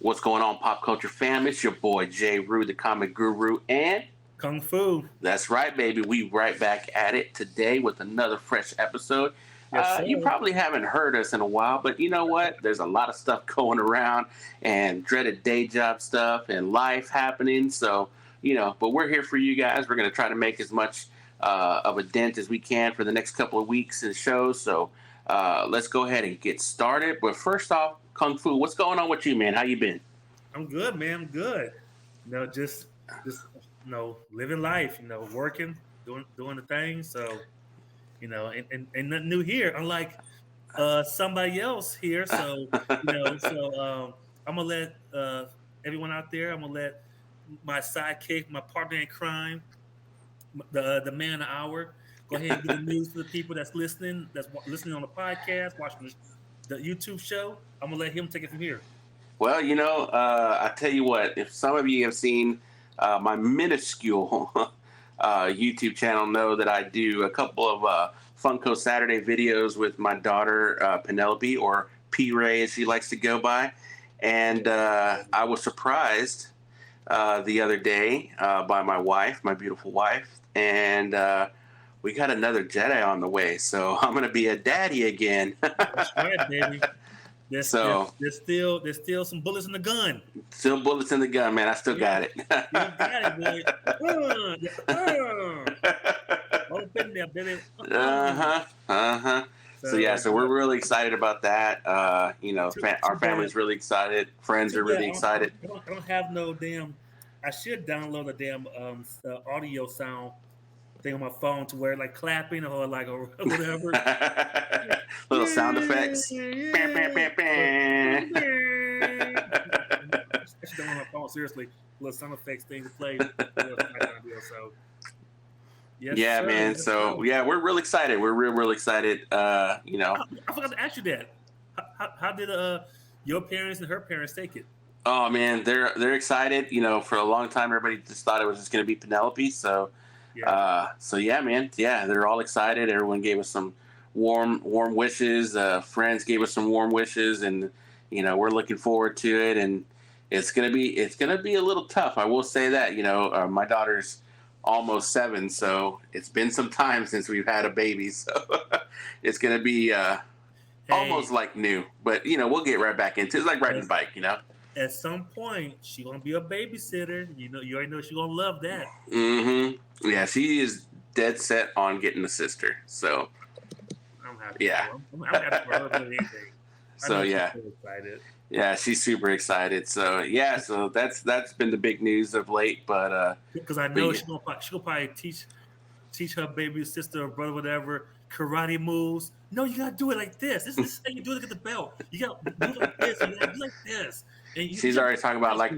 What's going on, pop culture fam? It's your boy JRu the Comic Guru, and Kung Fu. that's right, baby. We right back at it today with another fresh episode. Yes, You sir. probably haven't heard us in a while, but you know what? There's a lot of stuff going around, and dreaded day job stuff, and life happening. So but we're here for you guys. We're gonna try to make as much of a dent as we can for the next couple of weeks and shows. So let's go ahead and get started. But first off, Kung Fu, what's going on with you, man? How you been? I'm good, man. I'm good. Just living life. Working, doing the thing. So, and nothing new here. Unlike somebody else here. So, I'm gonna let everyone out there. I'm gonna let my sidekick, my partner in crime, the man of the hour, go ahead and give the news to the people that's listening on the podcast, watching the YouTube show. I'm gonna let him take it from here. Well, I tell you what, if some of you have seen my minuscule YouTube channel, know that I do a couple of Funko Saturday videos with my daughter, Penelope, or P. Ray as she likes to go by. And I was surprised the other day by my wife, my beautiful wife, and we got another Jedi on the way. So I'm going to be a daddy again. That's right, baby. There's still some bullets in the gun. Still bullets in the gun, man. I still got it. You got it, boy. All up in there, baby. So we're really excited about that. Our family's really excited. Friends are really excited. I don't have no damn. I should download a damn audio sound thing on my phone to where like clapping or whatever. Little sound effects. I should download my phone, seriously. Little sound effects thing to play. So, yes, yeah, sir. man. Yes, So sir. yeah, we're really excited. We're real excited. I forgot to ask you that. How did your parents and her parents take it? Oh man, they're excited. For a long time, everybody just thought it was just going to be Penelope. So, yeah, man. Yeah, they're all excited. Everyone gave us some warm wishes. Friends gave us some warm wishes, and we're looking forward to it. And it's gonna be a little tough. I will say that. My daughter's almost 7, so it's been some time since we've had a baby. So it's gonna be almost like new. But we'll get right back into it. It's like riding a bike. At some point, she gonna be a babysitter. You already know she gonna love that. Mm-hmm. Yeah, she is dead set on getting a sister. So I'm happy. Yeah. I'm happy for her more than anything. So yeah. She's so excited. Yeah, she's super excited. So yeah, so that's been the big news of late. But Because I know yeah. she'll probably teach her baby sister or brother whatever karate moves. No, you gotta do it like this. This is how you do it. Look at the belt. You gotta do it like this. You gotta do it like this. And She's already talking about like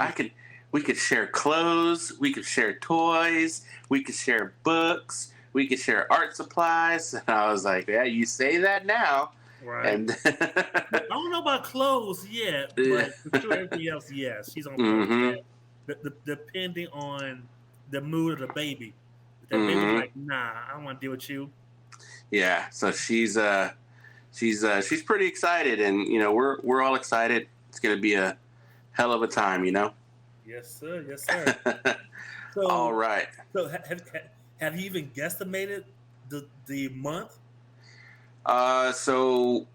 we could share clothes, we could share toys, we could share books, we could share art supplies. And I was like, yeah, you say that now. Right. And I don't know about clothes yet, but for sure everything else, yes, she's on board with that. Depending on the mood of the baby. If that baby's like, nah, I don't want to deal with you. Yeah, so she's pretty excited, and we're all excited. It's gonna be a hell of a time, Yes, sir. Yes, sir. So, all right. So have you even guesstimated the month? So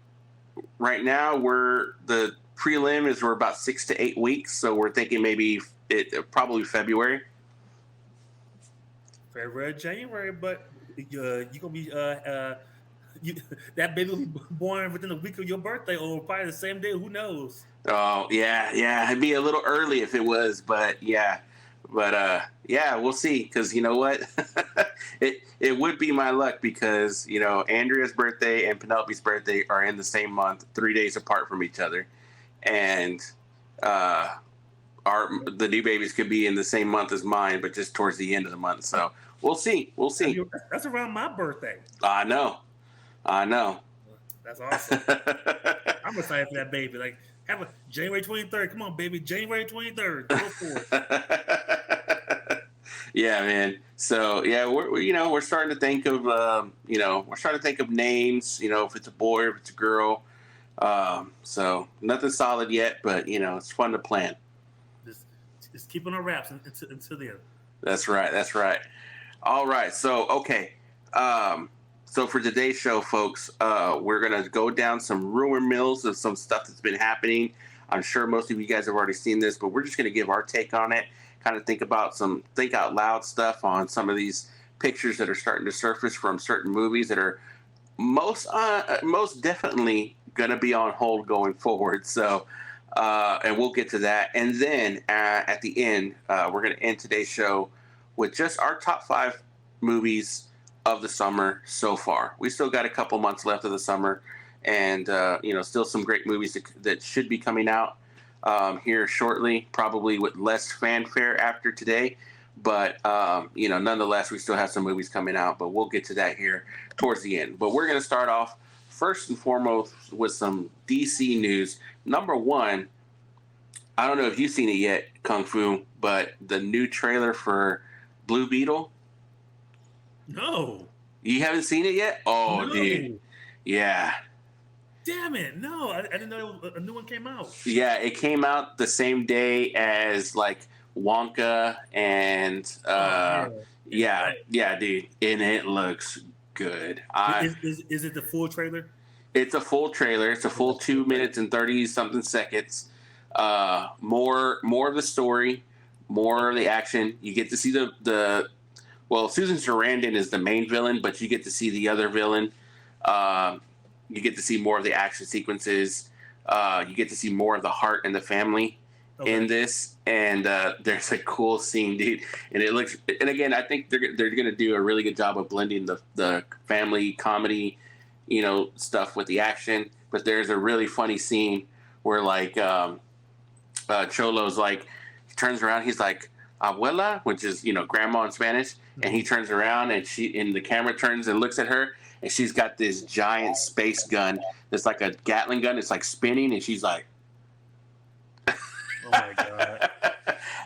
right now the prelim is we're about 6 to 8 weeks, so we're thinking maybe probably February, January, but you gonna be that baby will be born within a week of your birthday, or probably the same day. Who knows? Oh yeah, it'd be a little early if it was, but yeah, we'll see, because you know what, it would be my luck, because Andrea's birthday and Penelope's birthday are in the same month, 3 days apart from each other, and the new babies could be in the same month as mine, but just towards the end of the month. So we'll see. That's around my birthday. I know. That's awesome. I'm excited for that baby. Like, have a January 23rd. Come on, baby. January 23rd. Go for it. Yeah, man. So yeah, we're starting to think of names. If it's a boy or if it's a girl. So nothing solid yet, but it's fun to plan. Just just keeping our wraps until then. That's right. That's right. All right. So okay. Um, so for today's show, folks, we're gonna go down some rumor mills of some stuff that's been happening. I'm sure most of you guys have already seen this, but we're just gonna give our take on it. Kind of think about some think out loud stuff on some of these pictures that are starting to surface from certain movies that are most definitely gonna be on hold going forward. So. And we'll get to that. And then at the end, we're going to end today's show with just our top 5 movies of the summer so far. We still got a couple months left of the summer, and still some great movies that should be coming out here shortly, probably with less fanfare after today. But nonetheless, we still have some movies coming out. But we'll get to that here towards the end. But we're going to start off first and foremost with some DC news. Number one, I don't know if you've seen it yet, Kung Fu, but the new trailer for Blue Beetle. No. You haven't seen it yet? Oh, No. dude. Yeah. Damn it. No, I didn't know a new one came out. Yeah, it came out the same day as like Wonka and yeah, dude. And it looks good. Is it the full trailer? It's a full trailer. It's a full 2 minutes and 30 something seconds. More of the story, more of the action. You get to see Susan Sarandon is the main villain, but you get to see the other villain. You get to see more of the action sequences. You get to see more of the heart and the family in this. And there's a cool scene, dude. And it looks. And again, I think they're going to do a really good job of blending the family comedy, stuff with the action. But there's a really funny scene where like Cholo's like he turns around, he's like abuela, which is grandma in Spanish, and he turns around and the camera turns and looks at her, and she's got this giant space gun that's like a Gatling gun. It's like spinning, and she's like, oh my god!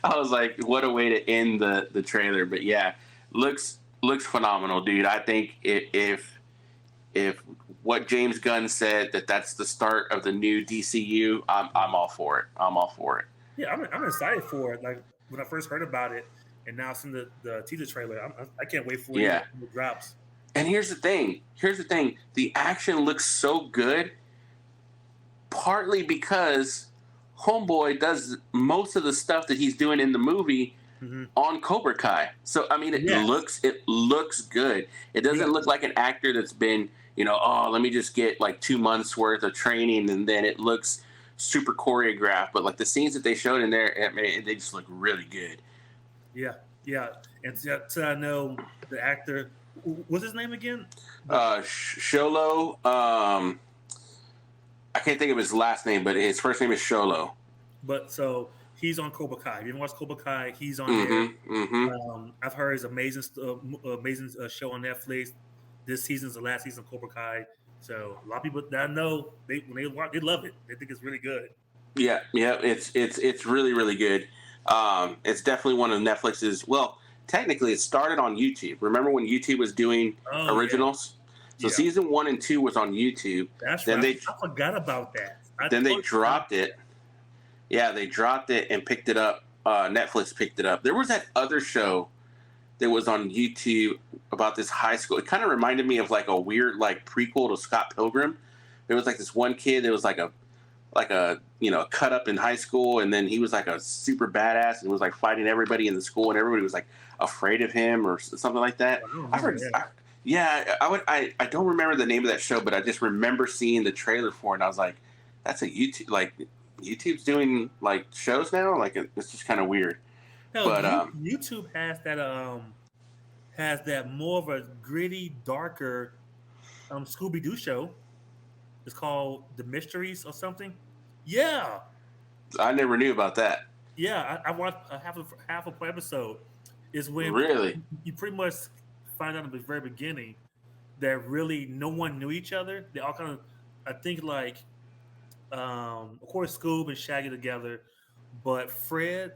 I was like, what a way to end the trailer. But yeah, looks phenomenal, dude. I think if what James Gunn said that's the start of the new DCU, I'm all for it. I'm all for it. Yeah, I'm excited for it. Like when I first heard about it, and now seeing the teaser trailer, I can't wait for it when it drops. And here's the thing. The action looks so good, partly because Homeboy does most of the stuff that he's doing in the movie on Cobra Kai. So I mean, it looks good. It doesn't look like an actor that's been, let me just get like 2 months worth of training and then it looks super choreographed. But like the scenes that they showed in there, they just look really good. Yeah. And so I know the actor. What's his name again? Sholo. I can't think of his last name, but his first name is Sholo. But so he's on Cobra Kai. If you watch Cobra Kai, he's on there. I've heard his amazing show on Netflix. This season's the last season of Cobra Kai. So a lot of people that I know, when they watch, they love it. They think it's really good. Yeah, it's really, really good. It's definitely one of Netflix's. Well, technically, it started on YouTube. Remember when YouTube was doing originals? Yeah. So season 1 and 2 was on YouTube. That's right. I forgot about that. They dropped it. Yeah, they dropped it and picked it up. Netflix picked it up. There was that other show that was on YouTube about this high school. It kind of reminded me of like a weird like prequel to Scott Pilgrim. There was like this one kid that was like a cut up in high school, and then he was like a super badass and was like fighting everybody in the school, and everybody was like afraid of him or something like that. I don't remember the name of that show, but I just remember seeing the trailer for it, and I was like, that's a YouTube, like YouTube's doing like shows now, like it's just kind of weird. No, but YouTube has that more of a gritty, darker Scooby-Doo show. It's called The Mysteries or something. Yeah, I never knew about that. Yeah, I watched half a episode. Is when really you pretty much find out at the very beginning that really no one knew each other. They all kind of, I think, like, of course, Scoob and Shaggy together, but Fred,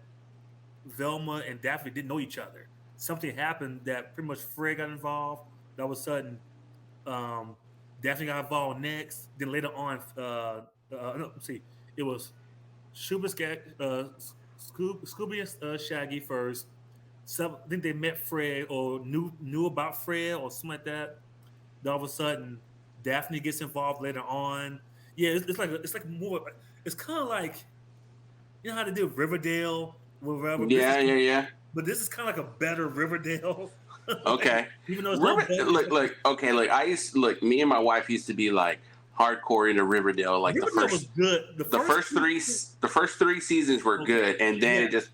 Velma, and Daphne didn't know each other. Something happened that pretty much Fred got involved. All of a sudden, Daphne got involved next. Then later on, no, let's see, it was Scooby and Shaggy first. Some I think they met Fred or knew about Fred or something like that. Then all of a sudden, Daphne gets involved later on. Yeah, it's like more. It's kind of like you know how they did Riverdale, whatever. Yeah, yeah, yeah. But this is kind of like a better Riverdale. Like, Okay. even though it's not better, Look, me and my wife used to be like hardcore into Riverdale. Like Riverdale was good. the first three seasons were good, and then it just.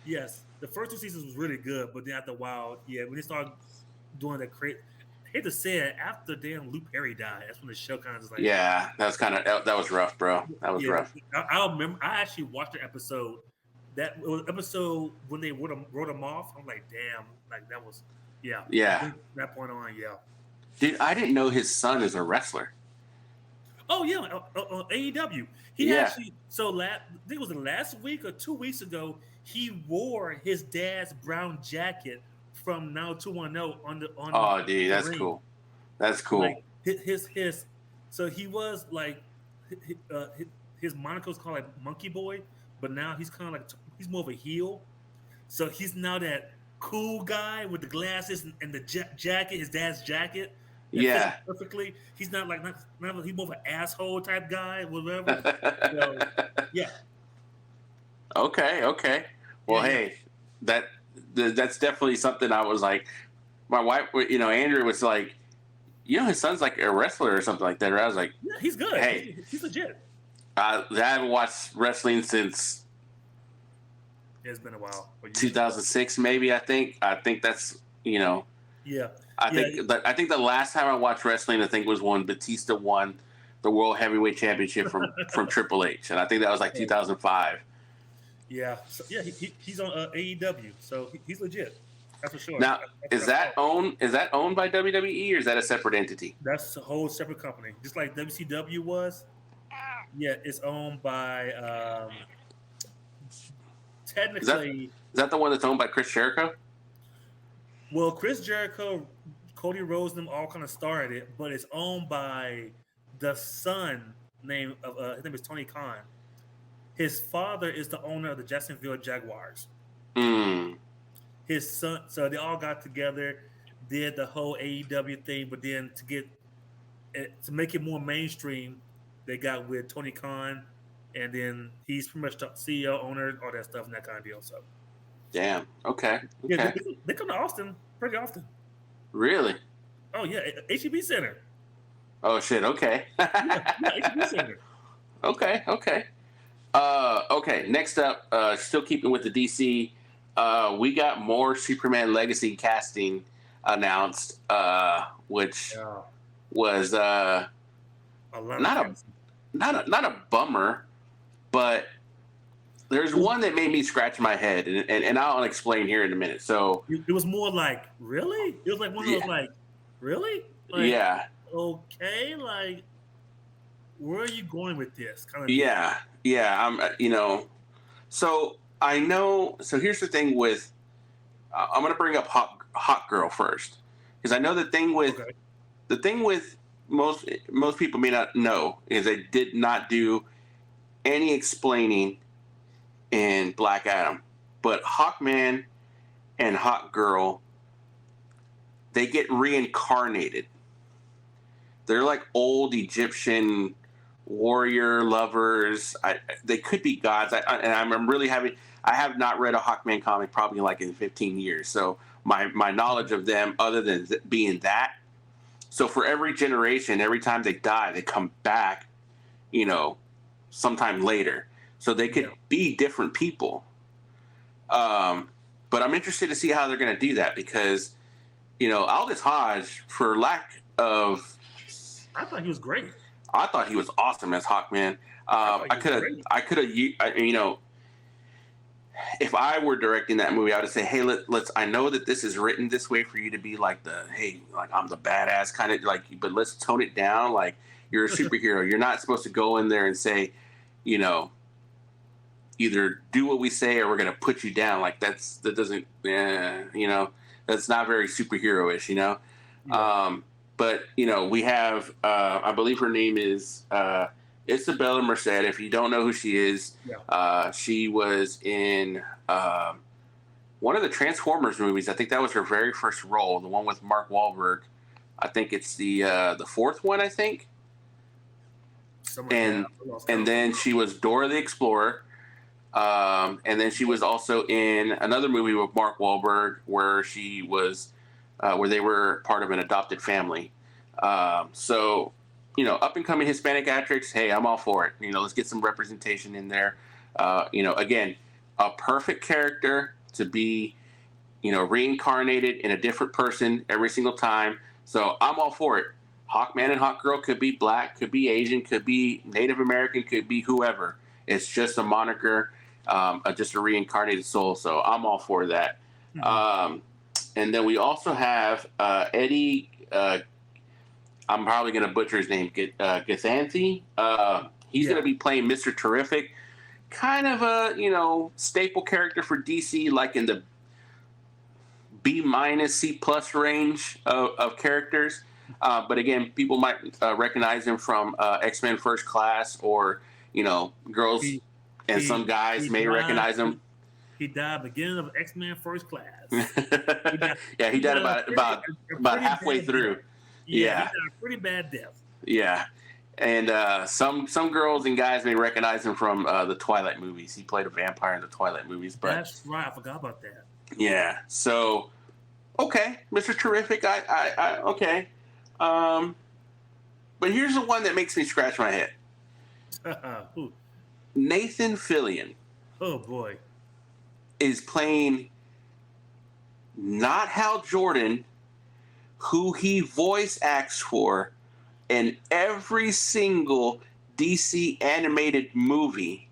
Yes, the first 2 seasons was really good, but then after a while, yeah, when they started doing that I hate to say it, after damn Luke Perry died, that's when the show kind of just like Yeah, that was rough, bro. That was rough. I remember I actually watched the episode. That it was episode when they wrote him off. I'm like, damn, like that was, yeah. From that point on, yeah. Dude, I didn't know his son is a wrestler. Oh yeah, AEW. He actually I think it was the last week or 2 weeks ago. He wore his dad's brown jacket from Now 210 on. Oh, dude, that's ring. cool. That's cool. Like his. So he was like, his monical's called like Monkey Boy, but now he's kind of like he's more of a heel. So he's now that cool guy with the glasses and the jacket, his dad's jacket. Yeah, perfectly. He's not like not he's more of an asshole type guy, whatever. So, yeah. Okay. Well, hey, that's definitely something I was like. My wife, Andrew was like, his son's like a wrestler or something like that. Right? I was like, yeah, he's good. Hey, he's legit. I haven't watched wrestling since it's been a while. 2006, maybe. I think that's Yeah. I think the last time I watched wrestling, I think was when Batista won the World Heavyweight Championship from Triple H, and I think that was like 2005. Yeah, so, yeah, he's on AEW, so he's legit. That's for sure. Now, is that owned by WWE or is that a separate entity? That's a whole separate company, just like WCW was. Yeah, it's owned by technically. Is that the one that's owned by Chris Jericho? Well, Chris Jericho, Cody Rhodes, and them all kind of started it, but it's owned by the son named his name is Tony Khan. His father is the owner of the Jacksonville Jaguars. His son, so they all got together, did the whole AEW thing, but then to make it more mainstream, they got with Tony Khan, and then he's pretty much the CEO, owner, all that stuff, and that kind of deal. So, damn. Okay. Yeah, they come to Austin pretty often. Really? Oh yeah, HEB Center. Oh shit. Okay. yeah, HEB Center. Okay. Okay. Next up, still keeping with the DC, we got more Superman Legacy casting announced, which was not a bummer, but there's one that made me scratch my head, and I'll explain here in a minute. So it was more like, really? It was like one of those like, really? Like, yeah. Okay, like, where are you going with this? Kind of. Yeah. So I know. So here's the thing with. I'm going to bring up Hot Girl first, because I know the thing with most people may not know is they did not do any explaining in Black Adam, but Hawkman and Hot Girl, they get reincarnated. They're like old Egyptian warrior lovers. They could be gods. I'm really having. I have not read a Hawkman comic probably like in 15 years. So my knowledge of them, other than being that. So for every generation, every time they die, they come back, sometime later. So they could be different people. But I'm interested to see how they're going to do that because, Aldous Hodge, for lack of. I thought he was great. I thought he was awesome as Hawkman. I could have, if I were directing that movie, I would say, hey, let's. I know that this is written this way for you to be like I'm the badass kind of like, but let's tone it down. Like you're a superhero. You're not supposed to go in there and say, either do what we say or we're gonna put you down. Like that's not very superhero-ish. Yeah. but we have I believe her name is Isabella Merced. If you don't know who she is, she was in one of the Transformers movies. I think that was her very first role, the one with Mark Wahlberg. I think it's the fourth one, I think. And then she was Dora the Explorer. And then she was also in another movie with Mark Wahlberg where she was where they were part of an adopted family. So, up and coming Hispanic actress, hey, I'm all for it. Let's get some representation in there. Again, a perfect character to be, reincarnated in a different person every single time. So I'm all for it. Hawkman and Hawkgirl could be black, could be Asian, could be Native American, could be whoever. It's just a moniker, just a reincarnated soul. So I'm all for that. Mm-hmm. And then we also have Eddie. I'm probably going to butcher his name. Githanthe. He's going to be playing Mr. Terrific, kind of a staple character for DC, like in the B- C+ range of characters. But again, people might recognize him from X-Men First Class, or girls some guys may recognize him. He died beginning of X-Men First Class. He died about halfway through. He died a pretty bad death. Yeah, and some girls and guys may recognize him from the Twilight movies. He played a vampire in the Twilight movies. But that's right, I forgot about that. Yeah. So, okay, Mr. Terrific. I okay. But here's the one that makes me scratch my head. Nathan Fillion. Oh boy. Is playing not Hal Jordan, who he voice acts for in every single DC animated movie,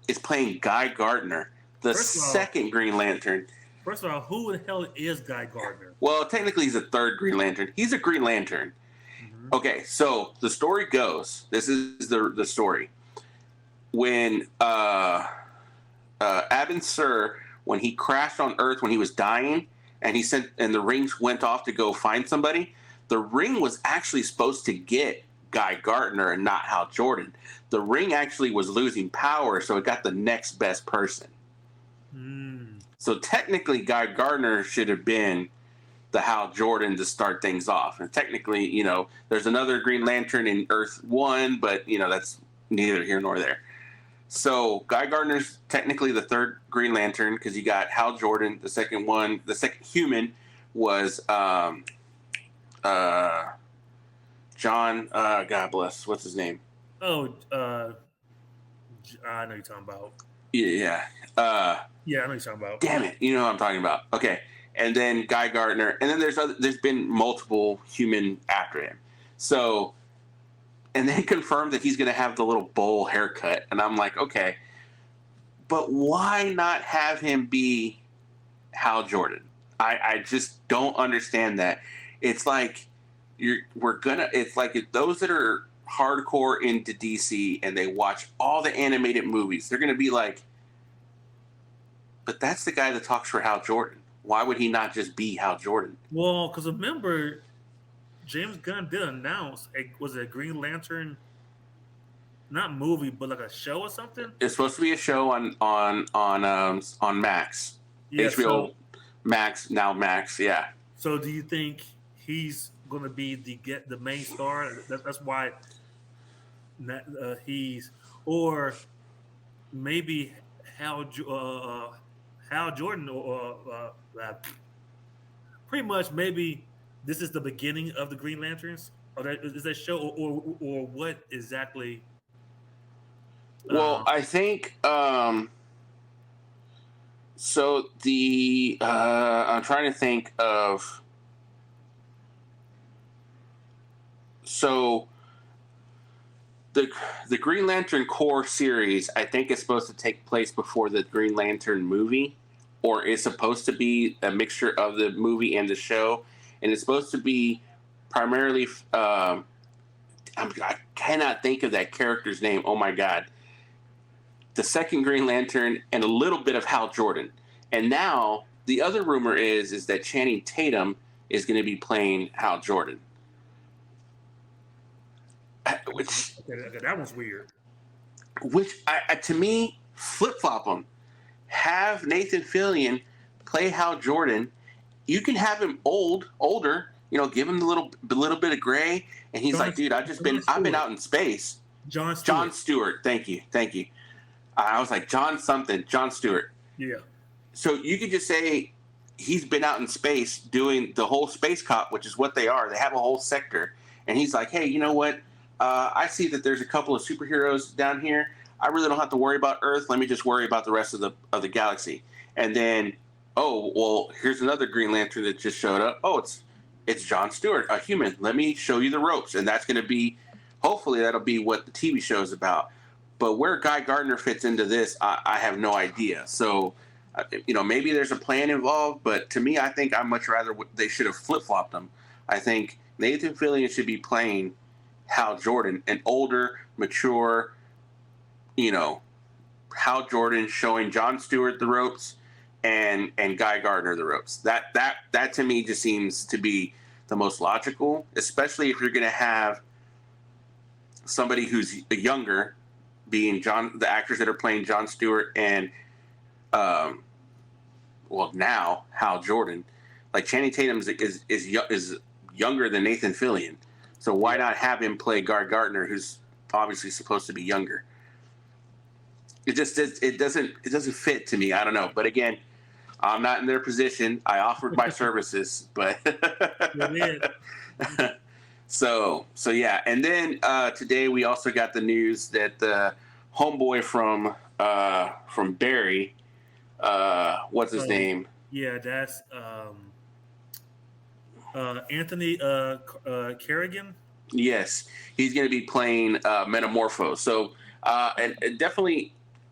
is playing Guy Gardner, the second Green Lantern. First of all, who the hell is Guy Gardner? Well, technically he's a third Green Lantern. He's a Green Lantern. Mm-hmm. Okay, so the story goes, this is the story. When Abin Sur, when he crashed on Earth when he was dying, and the rings went off to go find somebody, the ring was actually supposed to get Guy Gardner and not Hal Jordan. The ring actually was losing power, so it got the next best person. So technically, Guy Gardner should have been the Hal Jordan to start things off. And technically, there's another Green Lantern in Earth 1, but, that's neither here nor there. So Guy Gardner's technically the third Green Lantern, because you got Hal Jordan. The second human was John, God bless, what's his name? Oh, I know you're talking about. Yeah. Yeah, I know you're talking about. Damn it, you know what I'm talking about. Okay, and then Guy Gardner, and then there's been multiple human after him. So, and then confirmed that he's going to have the little bowl haircut, and I'm like, okay, but why not have him be Hal Jordan? I just don't understand that. It's like it's like if those that are hardcore into DC and they watch all the animated movies, they're going to be like, but that's the guy that talks for Hal Jordan. Why would he not just be Hal Jordan? Well, because remember, James Gunn did announce was it a Green Lantern, not movie, but like a show or something? It's supposed to be a show on Max. Yeah, HBO Max, now Max, yeah. So do you think he's going to be the main star? That's why he's, or maybe Hal Jordan, or pretty much maybe this is the beginning of the Green Lanterns, or is that show, or what exactly? Well, I think so. I'm trying to think of. So the Green Lantern Corps series, I think, is supposed to take place before the Green Lantern movie, or is supposed to be a mixture of the movie and the show, and it's supposed to be primarily. I cannot think of that character's name. Oh my God. The second Green Lantern and a little bit of Hal Jordan. And now the other rumor is that Channing Tatum is going to be playing Hal Jordan. Okay, that one's weird. Which to me, flip flop them. Have Nathan Fillion play Hal Jordan. You can have him older. Give him the little bit of gray, and he's like, dude, I've been out in space. John Stewart. Thank you. I was like, John Stewart. Yeah. So you could just say he's been out in space doing the whole space cop, which is what they are. They have a whole sector, and he's like, hey, you know what? I see that there's a couple of superheroes down here. I really don't have to worry about Earth. Let me just worry about the rest of the galaxy. And then, oh, well, here's another Green Lantern that just showed up. Oh, it's John Stewart, a human. Let me show you the ropes. And that's going to be, hopefully that'll be what the TV show is about. But where Guy Gardner fits into this, I have no idea. So, maybe there's a plan involved, but to me, I think I'd much rather they should have flip-flopped him. I think Nathan Fillion should be playing Hal Jordan, an older, mature, Hal Jordan showing John Stewart the ropes and Guy Gardner the ropes. That to me just seems to be the most logical, especially if you're going to have somebody who's younger, being the actors that are playing John Stewart and now Hal Jordan. Like Channing Tatum is younger than Nathan Fillion, so why not have him play Guy Gardner, who's obviously supposed to be younger? It doesn't fit to me. I don't know, but again, I'm not in their position. I offered my services, but so yeah. And then today we also got the news that the homeboy from Barry, what's his name? Yeah, that's Anthony Kerrigan. Yes, he's going to be playing Metamorpho. So, and it definitely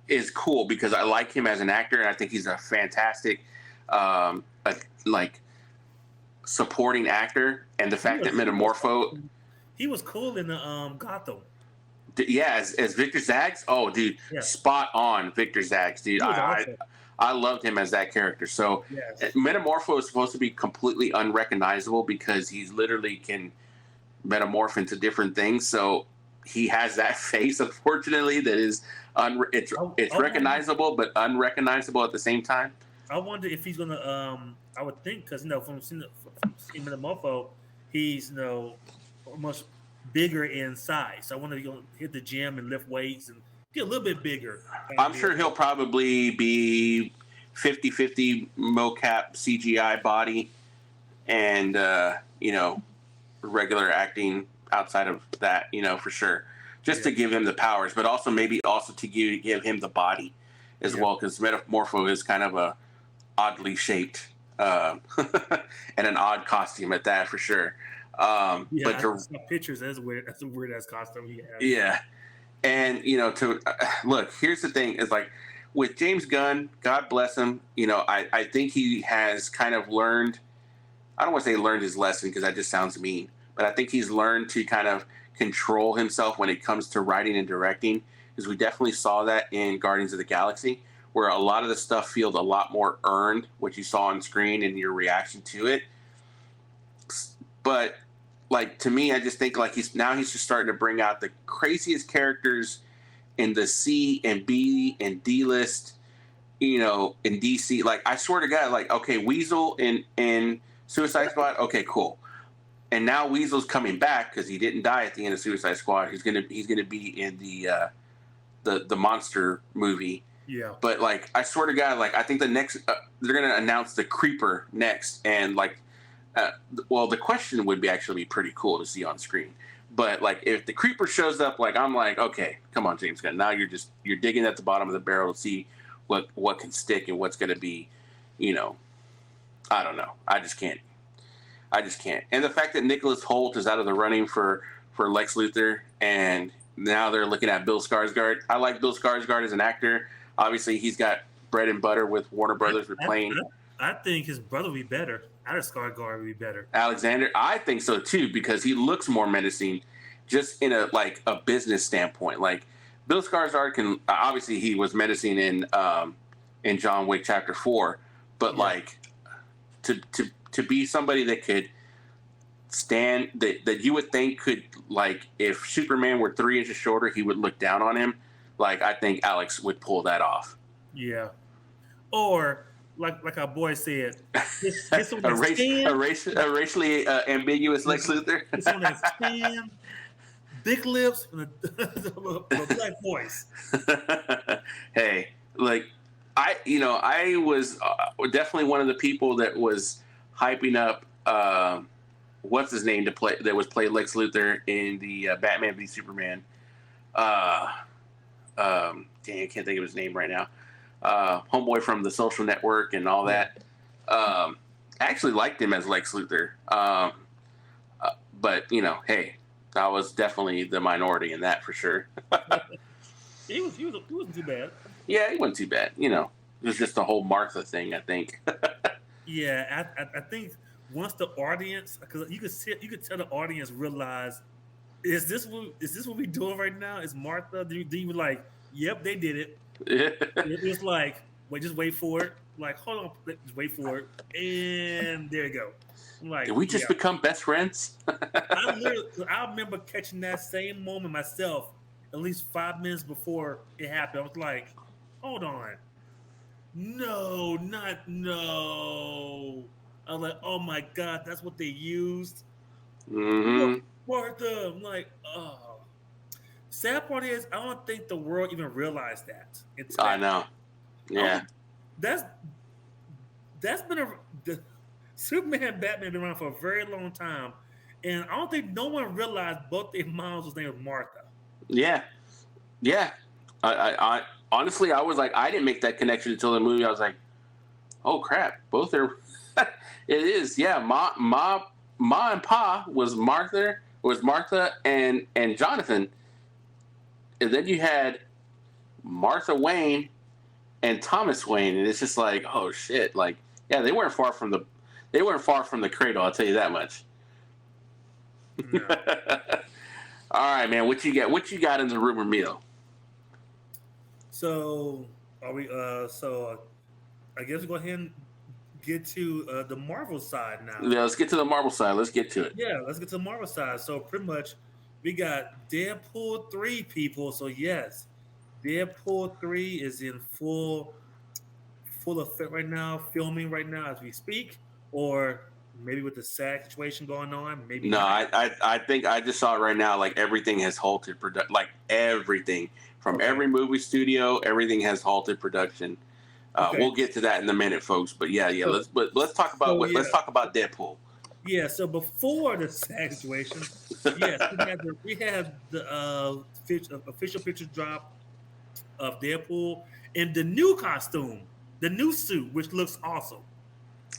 is cool because I like him as an actor, and I think he's a fantastic, supporting actor. And the fact that Metamorpho, he was cool in the Gotham. Yeah, as Victor Zsasz. Oh, dude, spot on, Victor Zsasz, dude. I loved him as that character. So, Metamorpho is supposed to be completely unrecognizable because he's literally can metamorph into different things. So he has that face, unfortunately, that is it's recognizable but unrecognizable at the same time. I wonder if he's gonna. I would think because from seeing Metamorpho, he's almost bigger in size. So I wonder if he's gonna hit the gym and lift weights and get a little bit bigger. I'm sure he'll probably be 50-50 mocap CGI body and regular acting outside of that, for sure, just to give him the powers, but also maybe to give him the body as well, because Metamorpho is kind of a oddly shaped and an odd costume at that, for sure. But I saw pictures. That's weird. That's a weird ass costume he has. Yeah, and look, here's the thing: is like with James Gunn, God bless him. I think he has kind of learned. I don't want to say learned his lesson because that just sounds mean, but I think he's learned to kind of control himself when it comes to writing and directing, because we definitely saw that in Guardians of the Galaxy, where a lot of the stuff feels a lot more earned, what you saw on screen and your reaction to it. But to me, I just think he's just starting to bring out the craziest characters in the C and B and D list, in DC. I swear to God, okay, Weasel in Suicide Squad, okay, cool. And now Weasel's coming back because he didn't die at the end of Suicide Squad. He's gonna be in the monster movie. Yeah. But I swear to God, I think the next they're gonna announce the Creeper next, and the question would actually be pretty cool to see on screen. But if the Creeper shows up, I'm okay, come on, James Gunn. Now you're digging at the bottom of the barrel to see what can stick and what's gonna be, I don't know. I just can't. And the fact that Nicholas Hoult is out of the running for Lex Luthor, and now they're looking at Bill Skarsgård. I like Bill Skarsgård as an actor. Obviously, he's got bread and butter with Warner Brothers with playing. I think his brother would be better. Out of Skarsgård would be better. Alexander, I think so too, because he looks more menacing, just in a business standpoint. Bill Skarsgård can obviously he was menacing in John Wick Chapter 4, but to be somebody that could stand that you would think could, like, if Superman were 3 inches shorter, he would look down on him. Like, I think Alex would pull that off. Yeah. Or like our boy said, his one a, that's tan. a racially ambiguous Lex Luthor. His one that's tan, big lips, and a black voice. Hey, like I was definitely one of the people that was hyping up what's his name to play that was played Lex Luthor in the Batman v Superman. Dang, I can't think of his name right now. Homeboy from The Social Network and all that. I actually liked him as Lex Luthor. But hey, I was definitely the minority in that for sure. He wasn't too bad. Yeah, he wasn't too bad. It was just the whole Martha thing, I think. Yeah, I think once the audience, because you could tell the audience realize, is this what we doing right now? Is Martha? Do you were like, yep, they did it. It was like, just wait for it. Like, hold on, just wait for it, and there you go. I'm like, did we just become best friends? I remember catching that same moment myself, at least 5 minutes before it happened. I was like, hold on. No. I was like, oh my God, that's what they used. Mm-hmm. Martha. I'm like, oh. Sad part is, I don't think the world even realized that. I know. Yeah. That's been the Superman and Batman been around for a very long time. And I don't think no one realized both their moms was named Martha. Yeah. I honestly, I was like, I didn't make that connection until the movie. I was like, oh crap, both are. It is, yeah. Ma and Pa was Martha and Jonathan, and then you had Martha Wayne and Thomas Wayne, and it's just like, oh shit, like, yeah, they weren't far from the cradle. I'll tell you that much. No. All right, man. What you got in the rumor mill? So are we? So I guess we go ahead and get to the Marvel side now. Yeah, let's get to the Marvel side. Let's get to it. Yeah, let's get to the Marvel side. So pretty much, we got Deadpool 3, people. So yes, Deadpool 3 is in full effect right now, filming right now as we speak, or maybe with the SAG situation going on. Maybe no. I think I just saw it right now. Like, everything has halted production. Like, everything from every movie studio, everything has halted production. We'll get to that in a minute, folks. But yeah. Let's talk about let's talk about Deadpool. Yeah. So before the SAG situation, yes, we had the official picture drop of Deadpool in the new costume, the new suit, which looks awesome.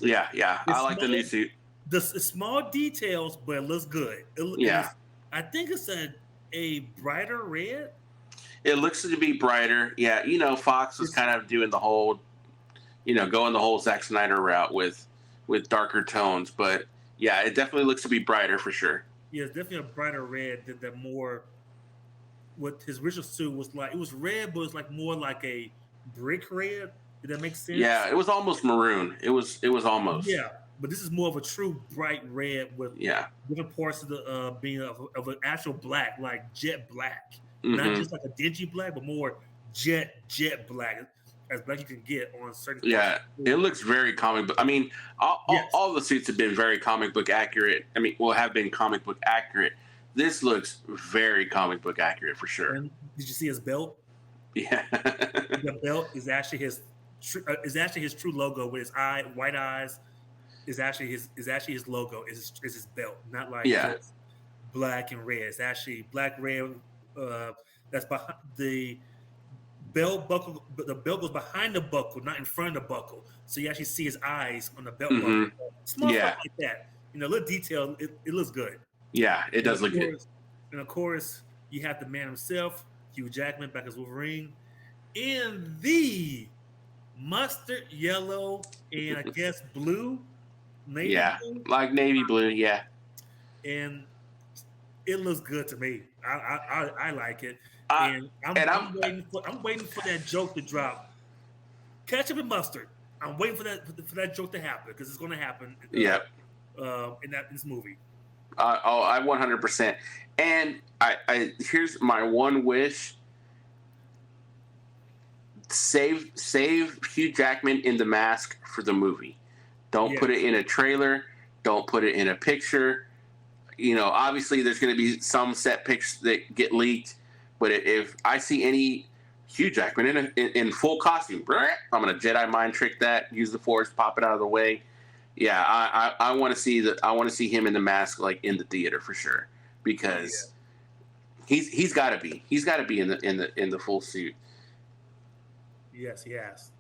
Yeah. I like the new suit. The small details, but it looks good. I think it's a brighter red. It looks to be brighter. Yeah, Fox was kind of doing the whole, going the whole Zack Snyder route with darker tones. But yeah, it definitely looks to be brighter for sure. Yeah, it's definitely a brighter red than the more. What his original suit was like. It was red, but it was like more like a brick red. Did that make sense? Yeah, it was almost maroon. It was almost. Yeah, but this is more of a true bright red with different parts of the being of an actual black, like jet black. Not just like a dingy black, but more jet black, as black you can get on certain. Yeah, it looks very comic book. I mean, all the suits have been very comic book accurate. I mean, have been comic book accurate. This looks very comic book accurate for sure. And did you see his belt? Yeah, the belt is actually his true logo with his white eyes. Is actually his logo. Is his belt, not like just black and red. It's actually black, red. That's behind the belt buckle. The belt goes behind the buckle, not in front of the buckle. So you actually see his eyes on the belt buckle. Small stuff like that. Little detail. It looks good. Yeah, it does look good. And of course, you have the man himself, Hugh Jackman, back as Wolverine, in the mustard yellow and I guess blue. Navy blue? Like navy blue. Yeah. And it looks good to me. I like it, and I'm waiting for that joke to drop. Ketchup and mustard. I'm waiting for that joke to happen because it's going to happen. In this movie. I 100%. And I here's my one wish: save Hugh Jackman in the mask for the movie. Don't put it in a trailer. Don't put it in a picture. You know, obviously there's going to be some set pictures that get leaked, but if I see any Hugh Jackman in full costume, I'm going to Jedi mind trick that, use the Force, pop it out of the way. Yeah, I want to see that. I want to see him in the mask, like in the theater for sure, because he's got to be in the full suit. Yes, he has.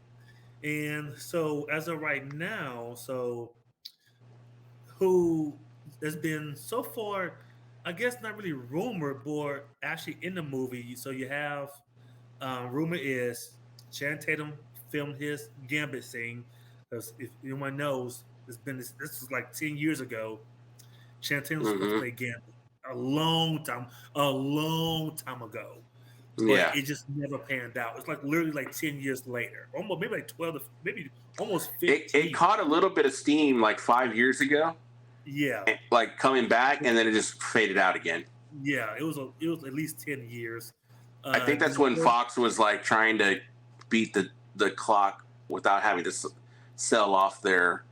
And so as of right now, so who has been so far, I guess not really rumored, but actually in the movie. So you have rumor is Channing Tatum filmed his Gambit scene because if anyone knows, this was like 10 years ago. Channing Tatum was supposed to play Gambit a long time ago, but Yeah, it just never panned out. It's like literally like 10 years later, almost maybe like 12, maybe almost it 15. caught a little bit of steam like 5 years ago, Yeah, like coming back, and then it just faded out again. yeah, it was at least 10 years. I think Then that's of when course, Fox was like trying to beat the clock without having to sell off their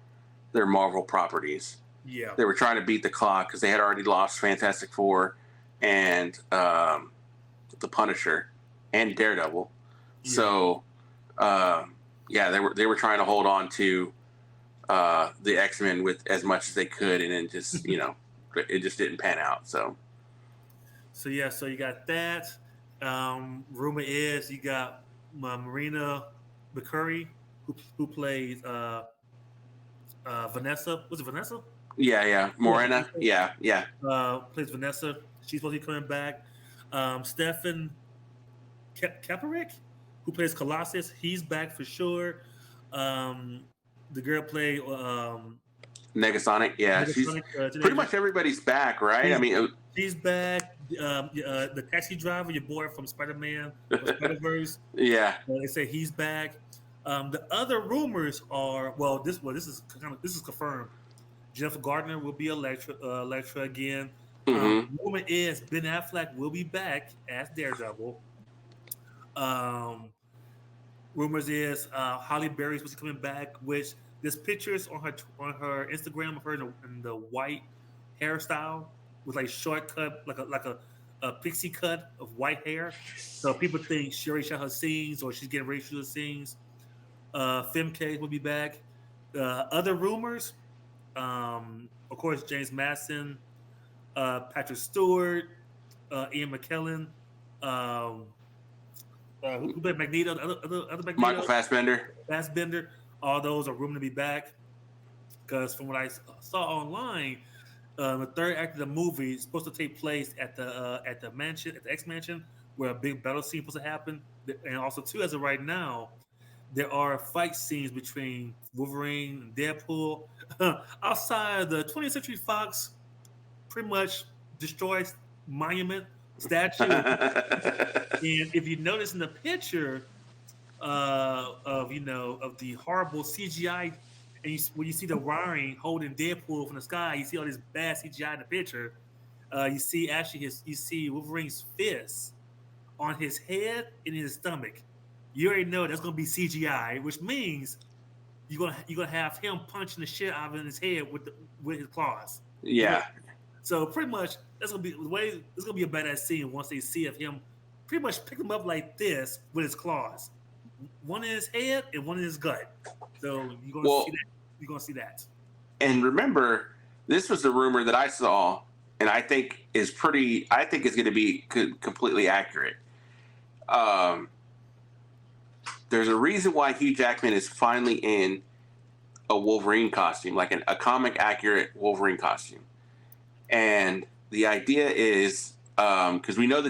Marvel properties. yeah, They were trying to beat the clock because they had already lost Fantastic Four and the Punisher and Daredevil. yeah. So yeah, they were trying to hold on to the X-Men with as much as they could, and then just it just didn't pan out. So So so you got that. Rumor is you got Marina McCurry who plays Vanessa. Was it Vanessa? yeah, Yeah, Morena, Vanessa. yeah. Plays Vanessa. She's supposed to be coming back. Stefan Kaepernick, who plays Colossus, he's back for sure. The girl played Negasonic, yeah, she's Megasonic pretty teenager. much everybody's back, right? I She's mean, she's back. The taxi driver, your boy from Spider Man or Spider Verse, yeah, they say he's back. The other rumors are this is this is confirmed. Jennifer Gardner will be Electra again. mm-hmm. Rumor is Ben Affleck will be back as Daredevil. Um, rumors is Holly Berry's was coming back, which there's pictures on her Instagram of her in the white hairstyle with like shortcut, like a pixie cut of white hair. So people think she already shot her scenes or she's getting ready to shoot her scenes. Femke will be back. Other rumors, of course, James Madison, Patrick Stewart, Ian McKellen, um, who played Magneto, other Michael Magneto, Fassbender. Fassbender. All those are rumored to be back because from what I saw online, the third act of the movie is supposed to take place at the mansion, at the X mansion, where a big battle scene is supposed to happen. And also, too, as of right now, there are fight scenes between Wolverine and Deadpool. Outside the 20th Century Fox, pretty much destroys monument statue. And if you notice in the picture of the horrible CGI, and when you see the wiring holding Deadpool from the sky, you see all this bad CGI in the picture. You see you see Wolverine's fist on his head and his stomach. You already know that's gonna be CGI, which means you're gonna have him punching the shit out of his head with his claws. Yeah, So pretty much that's gonna be the way. It's gonna be a badass scene once they see of him pretty much pick him up like this with his claws, one in his head and one in his gut. So you're gonna see that. and remember, this was the rumor that I saw, and I think is pretty. I think is going to be completely accurate. Um, there's a reason why Hugh Jackman is finally in a Wolverine costume, like a comic accurate Wolverine costume, and the idea is because we know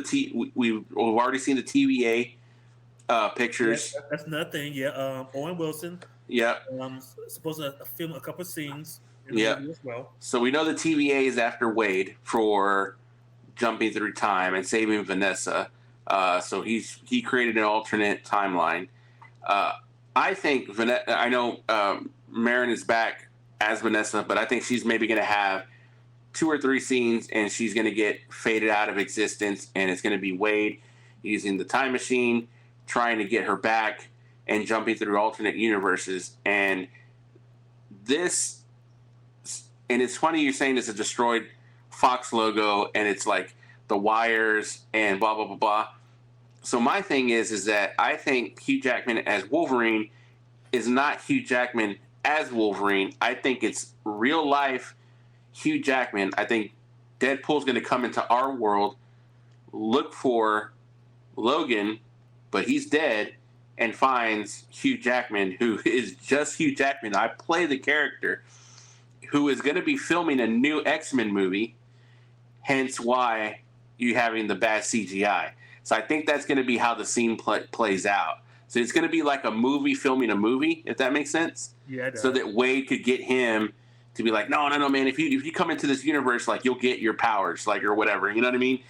we've already seen the TVA pictures. Yeah, that's another thing. Yeah, Owen Wilson. Yeah. Supposed to film a couple scenes in the movie as well. So we know the TVA is after Wade for jumping through time and saving Vanessa. So he created an alternate timeline. I think I know Marin is back as Vanessa, but I think she's maybe going to have 2 or 3 scenes, and she's going to get faded out of existence, and it's going to be Wade using the time machine, trying to get her back, and jumping through alternate universes. And this, and it's funny you're saying it's a destroyed Fox logo, and it's like the wires and blah blah blah blah. So my thing is that I think Hugh Jackman as Wolverine is not Hugh Jackman as Wolverine. I think it's real life Hugh Jackman. I think Deadpool's going to come into our world, look for Logan, but he's dead, and finds Hugh Jackman, who is just Hugh Jackman. I play the character, who is going to be filming a new X-Men movie, hence why you having the bad CGI. So I think that's going to be how the scene plays out. So it's going to be like a movie filming a movie, if that makes sense. Yeah, it does. So that Wade could get him to be like, no, man, if you come into this universe, like, you'll get your powers, like, or whatever. You know what I mean?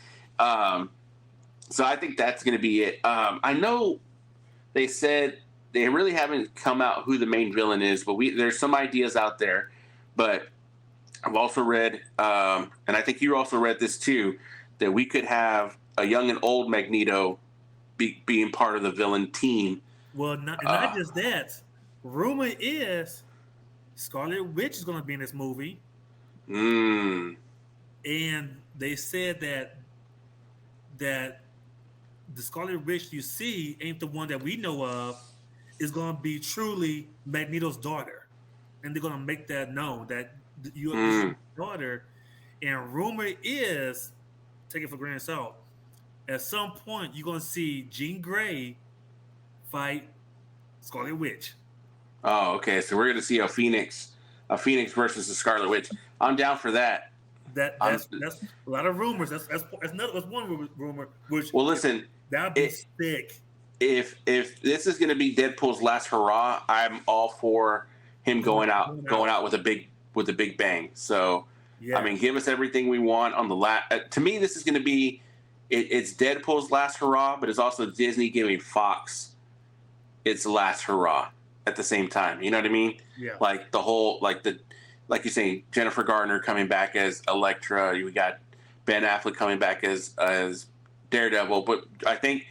So I think that's going to be it. I know they said they really haven't come out who the main villain is, but there's some ideas out there. But I've also read, and I think you also read this too, that we could have a young and old Magneto being part of the villain team. Well, not just that. Rumor is Scarlet Witch is going to be in this movie. And they said that the Scarlet Witch you see ain't the one that we know of. Is going to be truly Magneto's daughter, and they're going to make that known that you're daughter. And rumor is, take it for granted salt, at some point you're going to see Jean Grey fight Scarlet Witch. Oh, okay. So we're going to see a Phoenix versus the Scarlet Witch. I'm down for that. That's a lot of rumors. That's one rumor. Which, well, listen, that'd be sick. If this is going to be Deadpool's last hurrah, I'm all for him going out with a big bang. So, yeah. I mean, give us everything we want on the last. To me, this is going to be it's Deadpool's last hurrah, but it's also Disney giving Fox its last hurrah at the same time. You know what I mean? Yeah. Like the whole like you're saying, Jennifer Garner coming back as Elektra. You got Ben Affleck coming back as Daredevil, but I think.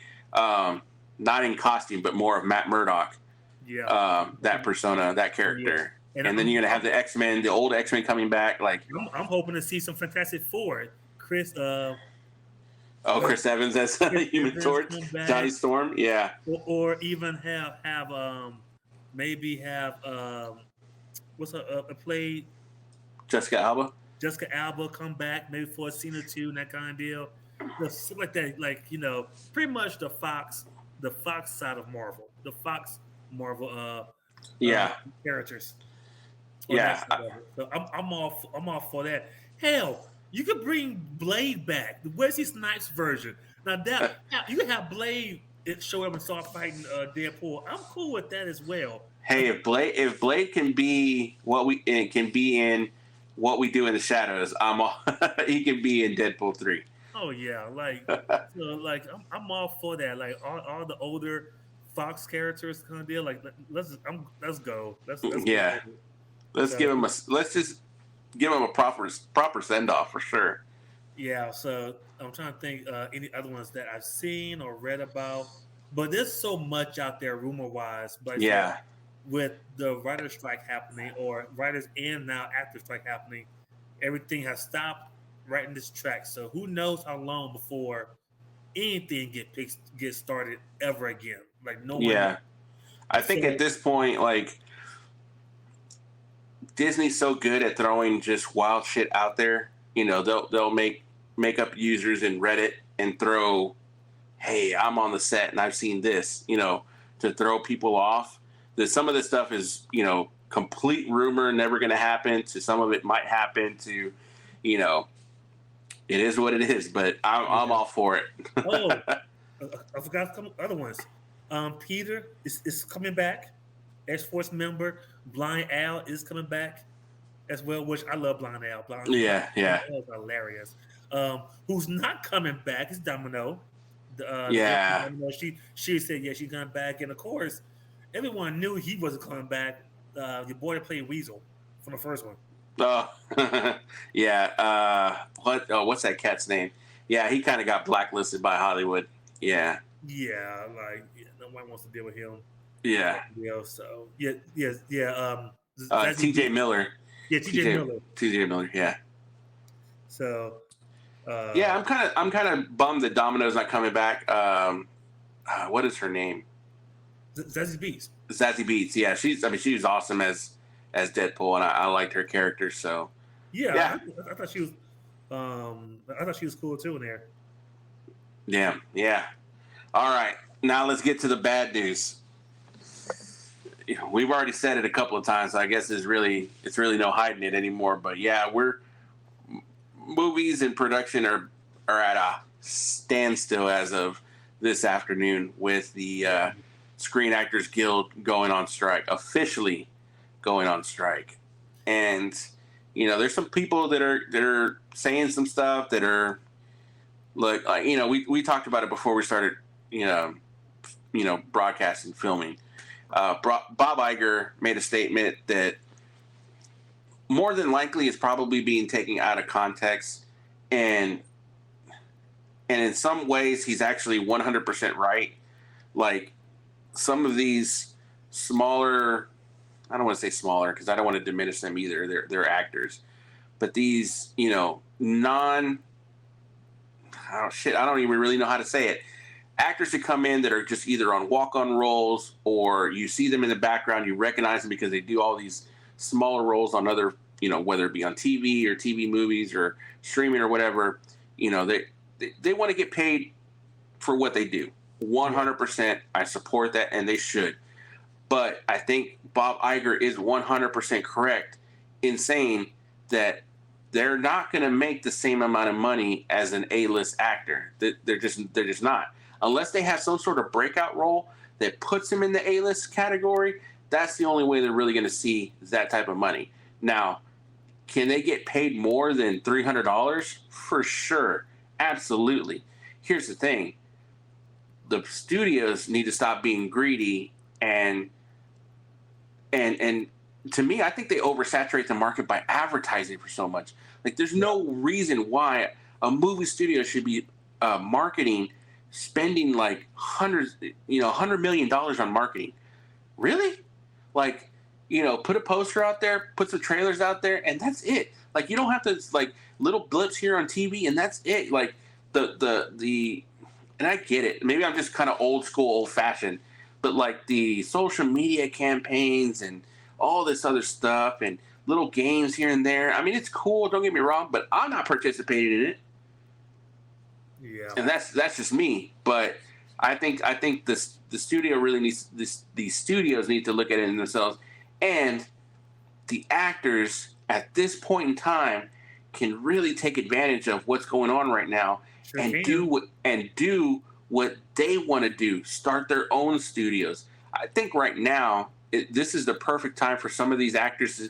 Not in costume, but more of Matt Murdock. Yeah. That persona, that character. Yeah. And then you're gonna have the X-Men, the old X-Men coming back. Like I'm hoping to see some Fantastic Four. Chris Evans as Human Torch, Johnny Storm. Yeah. Or even have maybe have what's play Jessica Alba. Jessica Alba come back maybe for a scene or two and that kind of deal. Something like that, like, you know, pretty much the Fox side of Marvel, the Fox Marvel characters. Yeah, so I'm all for that. Hell, you could bring Blade back, the Wesley Snipes version. Now that you can have Blade show up and start fighting Deadpool. I'm cool with that as well. Hey, if Blade can be what we in what we do in the shadows, he can be in Deadpool 3. Oh yeah, I'm all for that. Like all the older Fox characters kind of deal. Like let's go. Let's yeah. Let's just give him a proper send off for sure. Yeah. So I'm trying to think any other ones that I've seen or read about, but there's so much out there rumor wise. But yeah, with the writer's strike happening, or writers and now actors strike happening, everything has stopped. Writing this track, so who knows how long before anything get started ever again? Like no one. Yeah, I think at this point, like Disney's so good at throwing just wild shit out there. You know, they'll make up users in Reddit and throw, "Hey, I'm on the set and I've seen this," you know, to throw people off. That some of this stuff is, you know, complete rumor, never going to happen. To some of it might happen. To, you know. It is what it is, but I'm all for it. I forgot some other ones. Peter is coming back. X-Force member Blind Al is coming back as well, which I love Blind Al. Yeah. Al is hilarious. Who's not coming back is Domino. Domino, she said she's coming back, and of course, everyone knew he wasn't coming back. Your boy that played Weasel from the first one. Oh, yeah. What's that cat's name? Yeah, he kind of got blacklisted by Hollywood. Yeah, Yeah, like nobody wants to deal with him. yeah. Yeah, so yeah, yes, yeah. Zazie T.J. Beats. Miller. Yeah, TJ T.J. Miller. T.J. Miller. Yeah, So yeah. uh I'm kind of bummed that Domino's not coming back. What is her name? Zazie Beats. Zazie Beats. Yeah, she was awesome as Deadpool, and I liked her character. So Yeah, yeah, I thought she was I thought she was cool too in there. yeah, yeah. All right, now let's get to the bad news. We've already said it a couple of times, so I guess it's really no hiding it anymore. But yeah, movies and production are at a standstill as of this afternoon with the Screen Actors Guild going on strike, officially going on strike. And there's some people that are saying some stuff that are like we talked about it before we started broadcasting, filming. Bob Iger made a statement that more than likely is probably being taken out of context, and in some ways he's actually 100% right. Like some of these smaller, I don't want to say smaller because I don't want to diminish them either. They're actors, but these non, I don't even really know how to say it. Actors that come in that are just either on walk-on roles, or you see them in the background, you recognize them because they do all these smaller roles on other, whether it be on TV or TV movies or streaming or whatever. They want to get paid for what they do. 100%, I support that, and they should. But I think Bob Iger is 100% correct in saying that they're not going to make the same amount of money as an A-list actor. They're just not. Unless they have some sort of breakout role that puts them in the A-list category, that's the only way they're really going to see that type of money. Now, can they get paid more than $300? For sure. Absolutely. Here's the thing. The studios need to stop being greedy, and to me, I think they oversaturate the market by advertising for so much. Like, there's no reason why a movie studio should be marketing, spending like $100 million on marketing. Really? Like, put a poster out there, put some trailers out there, and that's it. Like, you don't have to, like, little blips here on TV, and that's it. Like, the and I get it. Maybe I'm just kind of old school, old fashioned, but like the social media campaigns and all this other stuff and little games here and there. I mean, it's cool. Don't get me wrong, but I'm not participating in it. Yeah, And that's just me. But I think the studio really needs these studios need to look at it in themselves, and the actors at this point in time can really take advantage of what's going on right now, sure and can. do what they want to do. Start their own studios. I think right now this is the perfect time for some of these actors,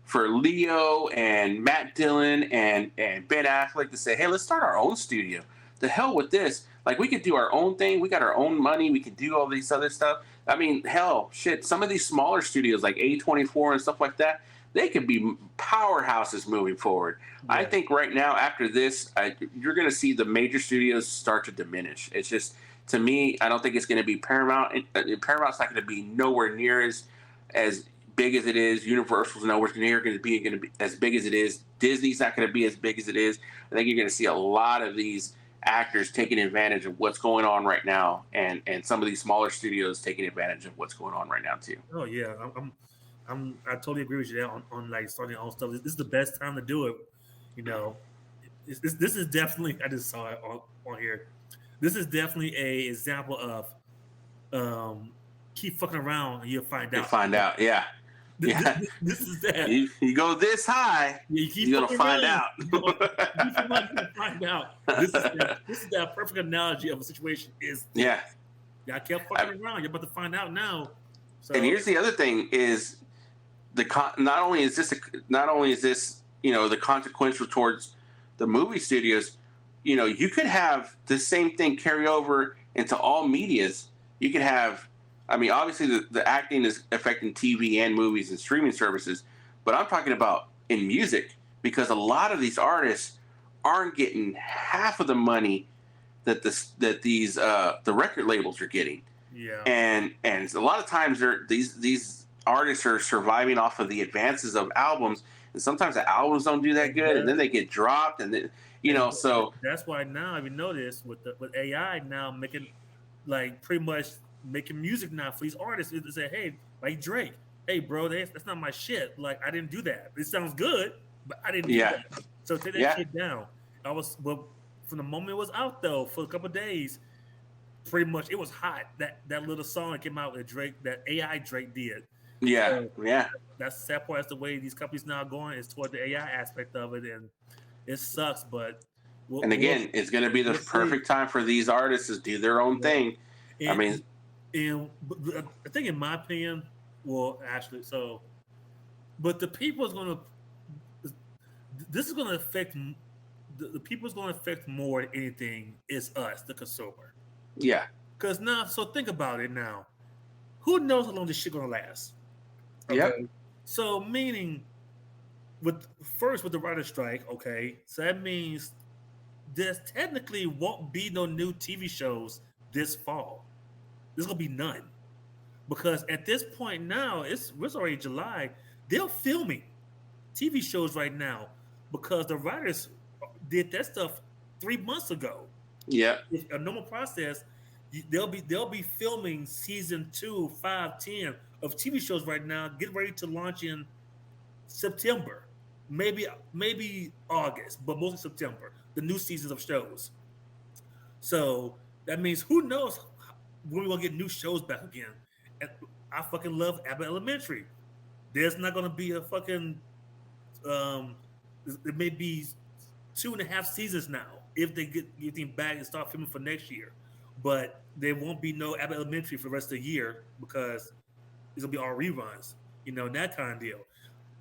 for Leo and Matt Dillon and Ben Affleck to say, hey, let's start our own studio. The hell with this. Like, we could do our own thing. We got our own money. We could do all these other stuff. I mean, hell, shit. Some of these smaller studios like A24 and stuff like that, they could be powerhouses moving forward. Yeah. I think right now, after this, you're going to see the major studios start to diminish. It's just, to me, I don't think it's going to be Paramount. Paramount's not going to be nowhere near as big as it is. Universal's nowhere near going to be as big as it is. Disney's not going to be as big as it is. I think you're going to see a lot of these actors taking advantage of what's going on right now, and some of these smaller studios taking advantage of what's going on right now too. Oh yeah, I totally agree with you there on like starting your own stuff. This is the best time to do it. This is definitely, I just saw it on here. This is definitely a example of keep fucking around and you'll find out. You'll find out, yeah. This is that. You go this high, you're gonna find out. You're gonna find out. This is that perfect analogy of a situation. Yeah, I kept fucking around. You're about to find out now. So, and here's the other thing: is not only is this the consequential towards the movie studios. You could have the same thing carry over into all medias. You could have. I mean, obviously, the acting is affecting TV and movies and streaming services, but I'm talking about in music, because a lot of these artists aren't getting half of the money that the record labels are getting. Yeah. And a lot of times these artists are surviving off of the advances of albums, and sometimes the albums don't do that good, and then they get dropped, and then so that's why now, if you notice, with AI now making, like, pretty much making music now for these artists, to say, hey, like Drake, hey bro, that's not my shit. Like, I didn't do that. It sounds good, but I didn't do that. So take that shit down. But from the moment it was out though, for a couple of days, pretty much it was hot. That little song that came out with Drake, that AI Drake did. So that's the sad part. That's the way these companies now are going, is toward the AI aspect of it, and it sucks. But it's going to be the perfect time for these artists to do their own thing. And I think, in my opinion, well, actually, but the people is going to. This is going to affect the people is going to affect more than anything is us, the consumer. Yeah. Because now, so think about it now. Who knows how long this shit gonna last? Okay. Yep. So meaning, with the writer's strike, okay, so that means there's technically won't be no new TV shows this fall. There's gonna be none. Because at this point now, it's already July. They're filming TV shows right now because the writers did that stuff 3 months ago. Yeah. It's a normal process. They'll be filming season 2, 5, 10 of TV shows right now. Get ready to launch in September, maybe August, but mostly September. The new seasons of shows. So that means, who knows when we're gonna get new shows back again. And I fucking love Abbott Elementary. There's not gonna be a fucking it may be 2.5 seasons now if they get everything back and start filming for next year. But there won't be no Abbott Elementary for the rest of the year because it's gonna be all reruns, that kind of deal.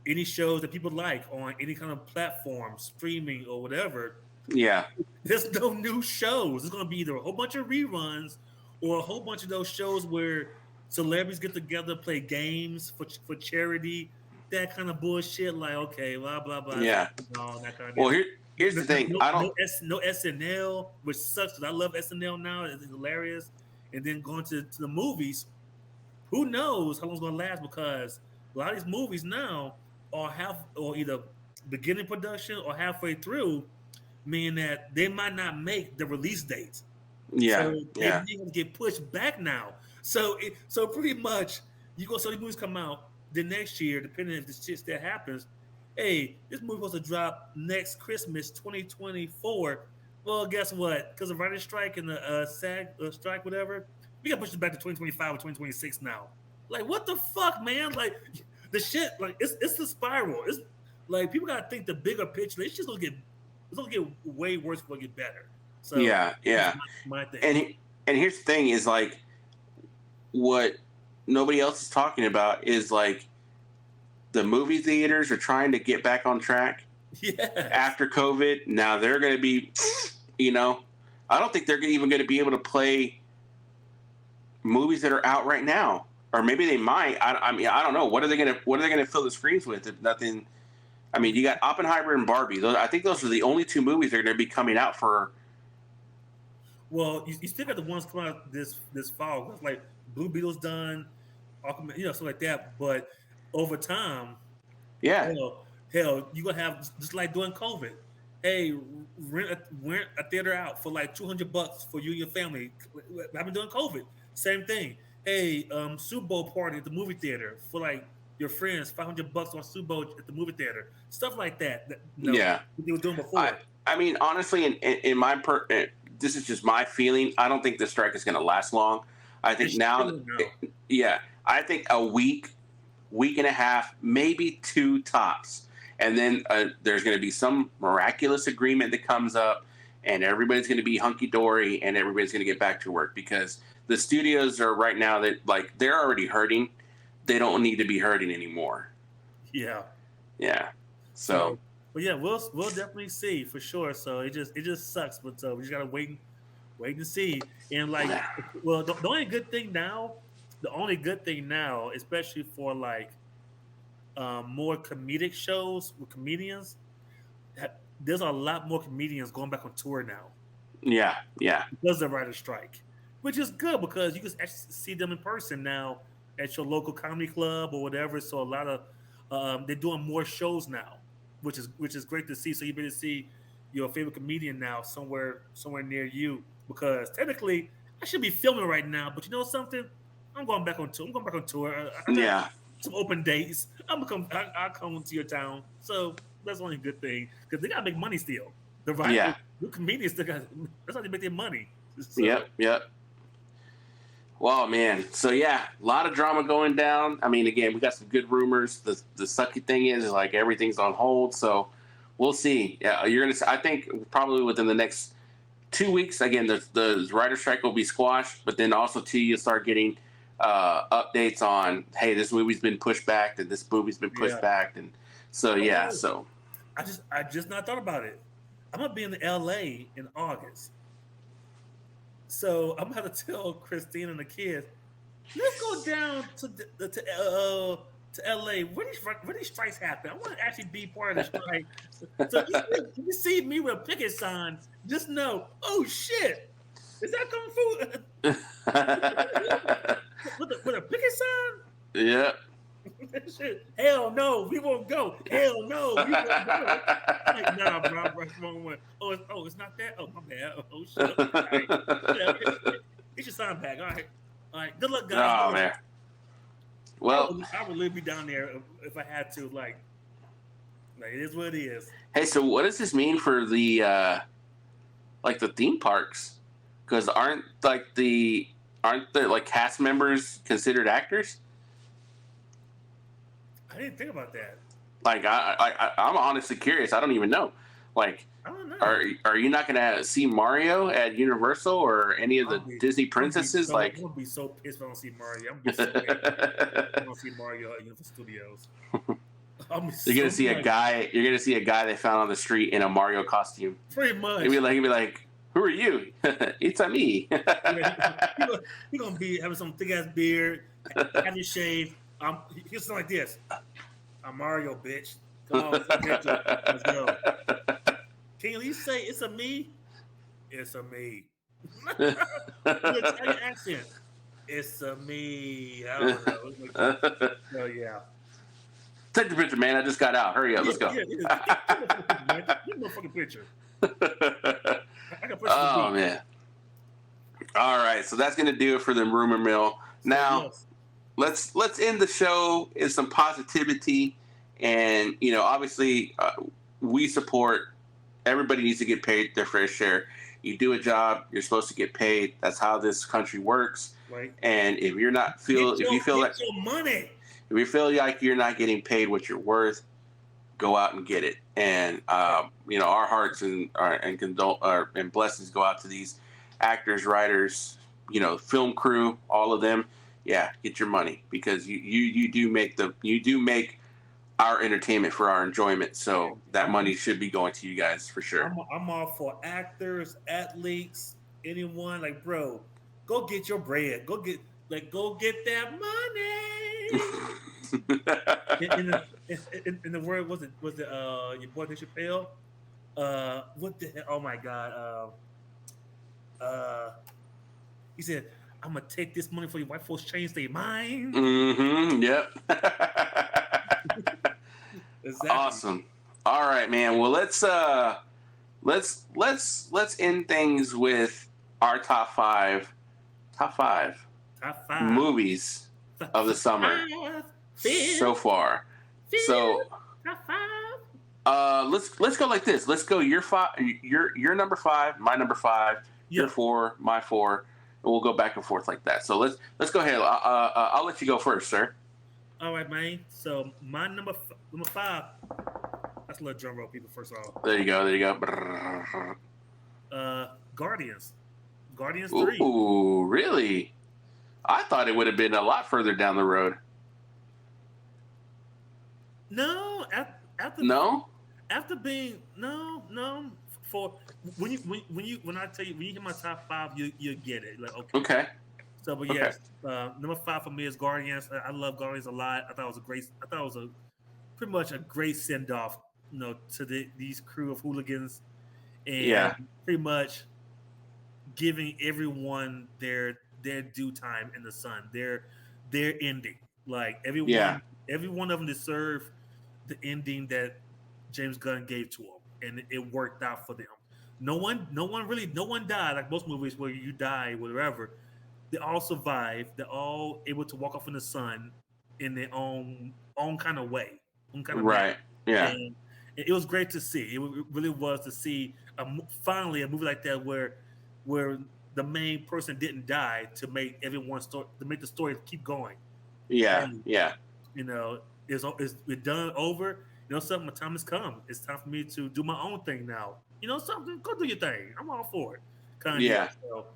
Any shows that people like on any kind of platform, streaming or whatever. Yeah. There's no new shows. It's gonna be either a whole bunch of reruns or a whole bunch of those shows where celebrities get together, play games for charity, that kind of bullshit. Like, okay, blah blah blah. Yeah. That kind of well, here's the thing. I don't no SNL, which sucks because I love SNL now. It's hilarious. And then going to the movies, who knows how long it's gonna last, because a lot of these movies now are either beginning production or halfway through, meaning that they might not make the release dates. Yeah. So they need to get pushed back now. So pretty much these movies come out the next year, depending if this shit still happens. Hey, this movie was to drop next Christmas, 2024. Well, guess what? Because of writer's strike and the SAG strike, whatever, we got to push it back to 2025 or 2026 now. Like, what the fuck, man? Like, the shit, like, it's the spiral. It's like, people got to think the bigger picture. It's just gonna get way worse before it get better. So yeah. My thing. And here's the thing is, like, what nobody else is talking about is, like, the movie theaters are trying to get back on track. After COVID. Now they're going to be, I don't think they're even going to be able to play movies that are out right now, or maybe they might. I mean, I don't know. What are they going to fill the screens with? If nothing. I mean, you got Oppenheimer and Barbie. I think those are the only two movies that are going to be coming out for. Well, you still got the ones coming out this fall. It's like Blue Beetle's done, Aquaman, stuff like that. But over time, hell, you're gonna have, just like during COVID. Hey, rent a theater out for like $200 for you and your family. I've been doing COVID. Same thing. Hey, Super Bowl party at the movie theater for like your friends, $500 on Super Bowl at the movie theater. Stuff like that. They were doing before. I mean, honestly, in my this is just my feeling. I don't think the strike is going to last long. I think I think a week and a half, maybe 2 tops. And then there's going to be some miraculous agreement that comes up, and everybody's going to be hunky-dory, and everybody's going to get back to work, because the studios are right now, that, like, they're already hurting. They don't need to be hurting anymore. Yeah. Yeah. So. But yeah, we'll definitely see for sure. So it just sucks, but we just gotta wait and see. And like, well, the only good thing now, especially for like more comedic shows with comedians, there's a lot more comedians going back on tour now Yeah, yeah, because of the writer's strike, which is good because you can actually see them in person now at your local comedy club or whatever. So a lot of they're doing more shows now, which is great to see. So you better see your favorite comedian now somewhere near you because technically I should be filming right now, but you know something, I'm going back on tour. I'm going back on tour. I got yeah, some open dates. I'm gonna come. I'll come to your town. So that's only a good thing because they gotta make money still. The yeah. the comedians still got. That's how they make their money. So Yep, yep. Well, man. So yeah, a lot of drama going down. I mean, again, we got some good rumors. The sucky thing is like everything's on hold. So we'll see. Yeah, you're gonna. I think probably within the next 2 weeks. Again, the writer strike will be squashed, but then also too, you'll start getting updates on, hey, this movie's been pushed back, and this movie's been pushed yeah. back, and so yeah. Oh, So I just not thought about it. I'm gonna be in LA in August. So I'm gonna tell Christine and the kids, let's go down to LA. Where these strikes happen? I want to actually be part of the strike. So if you see me with a picket sign, just know, oh shit, is that Kung Fu with a picket sign? yeah. Shit. Hell no, we won't go. Hell no, we won't go. I'm like, nah, bro, I'm right wrong one. It's not that. Oh, my bad. Oh, shit. All right. Yeah, get your sign back. All right. Good luck, guys. Oh man. Well, I would really be down there if I had to. Like it is what it is. hey, so what does this mean for the like the theme parks? Because aren't the like cast members considered actors? I didn't think about that. Like I'm honestly curious. I don't even know. Like, I don't know. are you not gonna see Mario at Universal or any of the Disney princesses? I'm gonna be so pissed if I don't see Mario. I'm gonna be so mad if I don't see Mario at Universal Studios. You're gonna see a guy. You're gonna see a guy they found on the street in a Mario costume. Pretty much. He'd be like, "Who are you?" It's a me. He's gonna be having some thick ass beard, having shave. He'll sound like this. I'm Mario, bitch. Come on, let's go. Can you at least say it's a me? It's a me. Italian accent. It's a me. I don't know. So yeah. Take the picture, man. I just got out. Hurry up. Let's go. Give me a fucking picture. Oh man. All right, so that's gonna do it for the rumor mill. Now, let's end the show in some positivity, and obviously, we support. Everybody needs to get paid their fair share. You do a job, you're supposed to get paid. That's how this country works. Right. And if you feel like like you're not getting paid what you're worth, go out and get it. And our hearts and blessings go out to these actors, writers, film crew, all of them. Yeah, get your money because you do make our entertainment for our enjoyment. So that money should be going to you guys for sure. I'm all for actors, athletes, anyone. Like, bro, go get your bread. Go get that money. in the word was it your boy Dave Chappelle? What the hell? Oh my god. He said, I'm gonna take this money for your white folks change their mind. Mm-hmm. Yep. Exactly. Awesome. All right, man. Well, let's end things with our top five movies of the summer so far. So let's go like this. Let's go your number 5, my number 5, your 4, my 4, and we'll go back and forth like that. So let's go ahead. I'll let you go first, sir. All right, man. So my number 5. That's a little drum roll, people. First off, there you go. Guardians 3. Ooh, really? I thought it would have been a lot further down the road. No, after being no. For when I tell you when you get my top 5, you get it. Like okay. So, but yes, number 5 for me is Guardians. I love Guardians a lot. I thought it was pretty much a great send off, to these crew of hooligans, and Yeah. pretty much giving everyone their due time in the sun, their ending. Like Yeah. every one of them deserve the ending that James Gunn gave to them, and it worked out for them. No one died like most movies where you die, whatever. They all survived. They're all able to walk off in the sun in their own kind of way, own kind of manner, Right. Yeah. and it was great to see. It really was to see finally a movie like that where the main person didn't die to make the story keep going. Yeah. Hey, Yeah. you know, it's done over. Something. My time has come. It's time for me to do my own thing now. Something. Go do your thing. I'm all for it. Kind of deal. Yeah. So,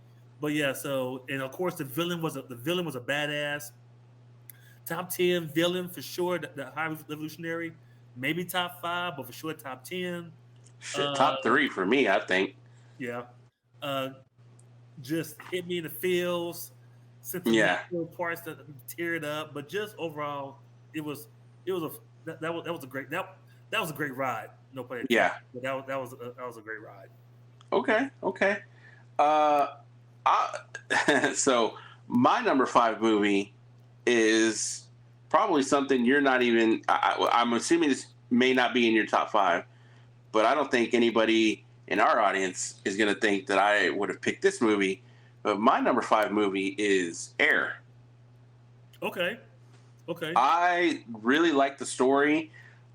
but yeah. So, and of course, the villain was a badass. Top 10 villain for sure. The High Revolutionary, maybe top 5, but for sure top 10. Shit, top 3 for me, I think. Yeah. Just hit me in the feels. Yeah. Sentimental parts that tear it up, but just overall, it was a great ride. No pun intended. Yeah. But that was a great ride. Okay. So my number 5 movie is probably something you're not even. I'm assuming this may not be in your top 5, but I don't think anybody in our audience is going to think that I would have picked this movie. But my number 5 movie is Air. Okay. I really like the story.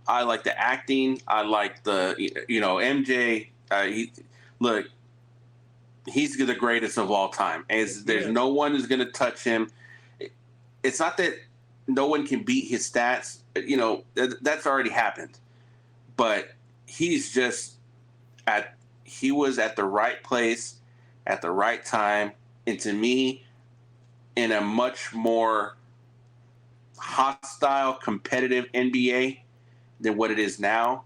I like the acting. I like the MJ. He's the greatest of all time. There's no one who's going to touch him. It's not that no one can beat his stats. That's already happened. But he's just he was at the right place at the right time, and to me, in a much more hostile, competitive NBA than what it is now.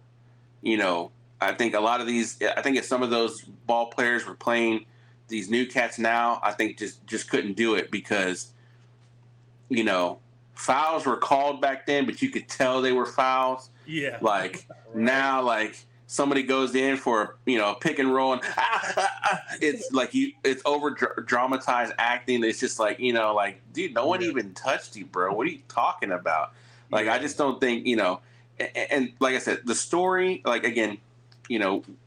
I think if some of those ball players were playing these new cats now, I think just couldn't do it because, fouls were called back then, but you could tell they were fouls. Yeah. Like right. Now, like somebody goes in for a pick and roll, and it's like it's over dramatized acting. It's just like dude, no one even touched you, bro. What are you talking about? Like I just don't think and like I said, the story, like again,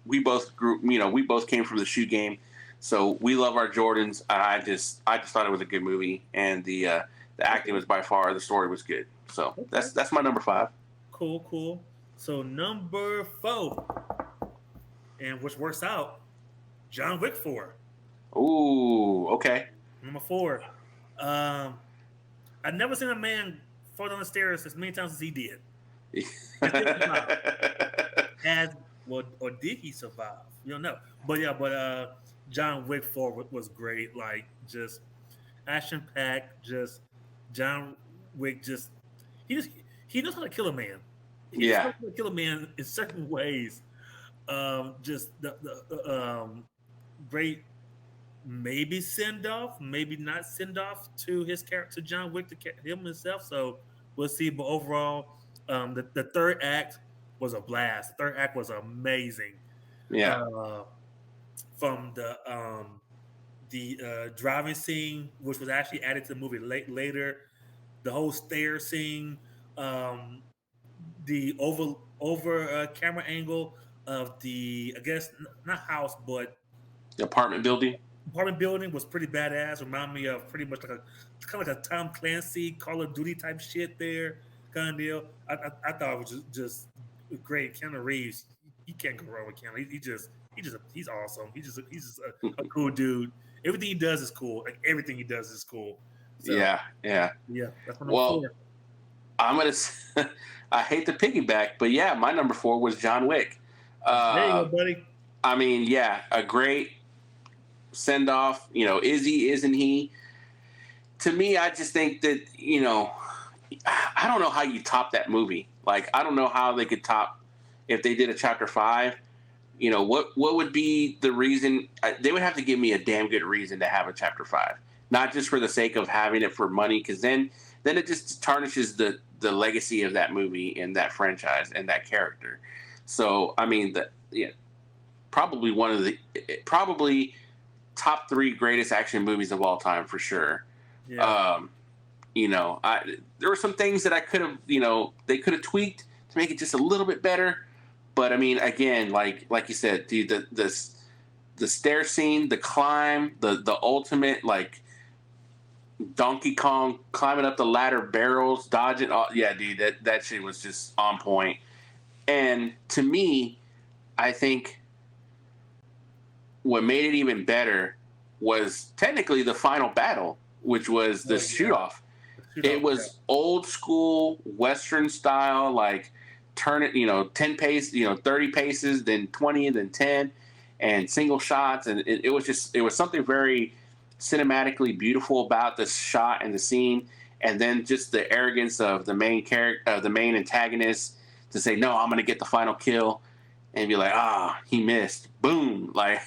we both we both came from the shoe game, so we love our Jordans. I just thought it was a good movie, and the acting was by far, the story was good. So that's my number 5. Cool. So number 4, and which works out, John Wick 4. Ooh, okay. Number 4. I've never seen a man fall down the stairs as many times as he did. Or did he survive? You don't know. But John Wick 4 was great. Like just action packed. Just John Wick. He knows how to kill a man. He knows how to kill a man in certain ways. Just the great. Maybe send off, maybe not send off to his character, John Wick, him himself. So we'll see. But overall, the third act was a blast. The third act was amazing. Yeah. From the driving scene, which was actually added to the movie later, the whole stair scene, the over camera angle of the, I guess not house, but the apartment building. Apartment building was pretty badass. Remind me of pretty much kind of like a Tom Clancy Call of Duty type shit there, kind of deal. I thought it was just great. Keanu Reeves, you can't go wrong with Keanu. He's awesome. He's just a cool dude. Everything he does is cool. Like everything he does is cool. So, yeah. That's my number 4. I'm gonna. I hate to piggyback, but yeah, my number 4 was John Wick. There you go, buddy. I mean, yeah, a great send off. Is he? Isn't he? To me, I just think that I don't know how you top that movie. Like, I don't know how they could top if they did a chapter 5. What would be the reason? They would have to give me a damn good reason to have a chapter 5, not just for the sake of having it for money, because then it just tarnishes the the legacy of that movie and that franchise and that character. So I mean, probably one of the probably top 3 greatest action movies of all time for sure. Yeah. There were some things that I could have, they could have tweaked to make it just a little bit better. But I mean, again, like you said, dude, the stair scene, the climb, the ultimate like Donkey Kong climbing up the ladder, barrels, dodging. Yeah, dude, that shit was just on point. And to me, I think what made it even better was technically the final battle, which was the shoot off. It was old school Western style, like turn it, 10 pace, 30 paces, then 20, then 10, and single shots. And it was something very cinematically beautiful about the shot and the scene. And then just the arrogance of the main character, the main antagonist, to say, no, I'm going to get the final kill, and be like, he missed. Boom. Like,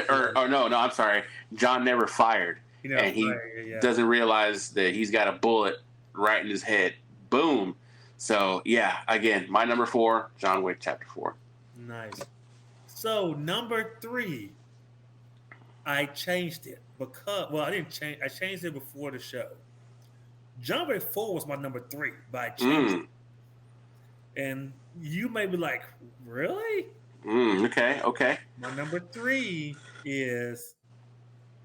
or no, I'm sorry. John never fired. And he doesn't realize that he's got a bullet right in his head. Boom. So, yeah, again, my number 4, John Wick Chapter 4. Nice. So, number 3, I changed it because, I didn't change. I changed it before the show. John Wick 4 was my number 3, but I changed it. And you may be like, really? Okay. My number 3 is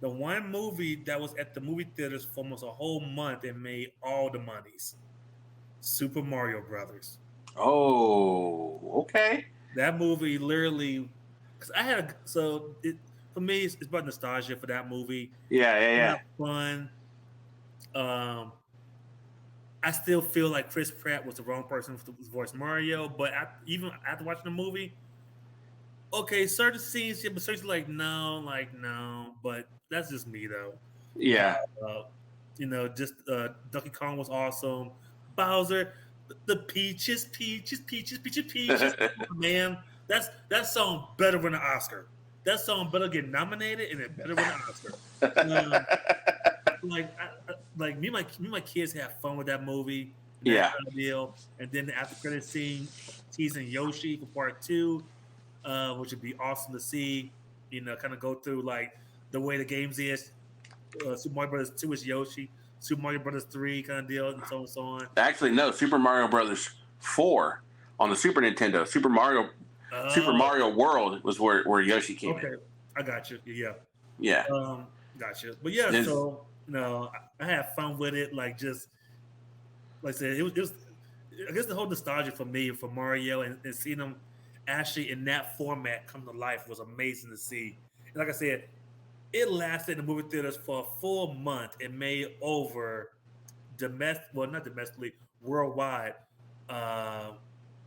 the one movie that was at the movie theaters for almost a whole month and made all the monies. Super Mario Brothers. Oh, okay. That movie literally, because for me, it's about nostalgia for that movie. Yeah. Fun. I still feel like Chris Pratt was the wrong person to voice Mario, but even after watching the movie, okay, certain scenes, but certain no, but that's just me though. Yeah. Donkey Kong was awesome. Bowser, the peaches. Man, that song better win an Oscar. That song better get nominated and it better win an Oscar. Me and my kids have fun with that movie. Yeah. Kind of deal. And then the after credit scene teasing Yoshi for part 2, which would be awesome to see. Kind of go through like the way the games is. Super Mario Brothers 2 is Yoshi. Super Mario Brothers 3 kind of deal, and so on and so on. Actually, no. Super Mario Brothers 4 on the Super Nintendo. Super Mario World was where Yoshi came in. Okay, I got you. Yeah. Gotcha. But yeah, so I had fun with it. Like just like I said, it was. I guess the whole nostalgia for me for Mario and seeing them actually in that format come to life was amazing to see. And like I said, it lasted in the movie theaters for a full month and made over not domestically, worldwide. I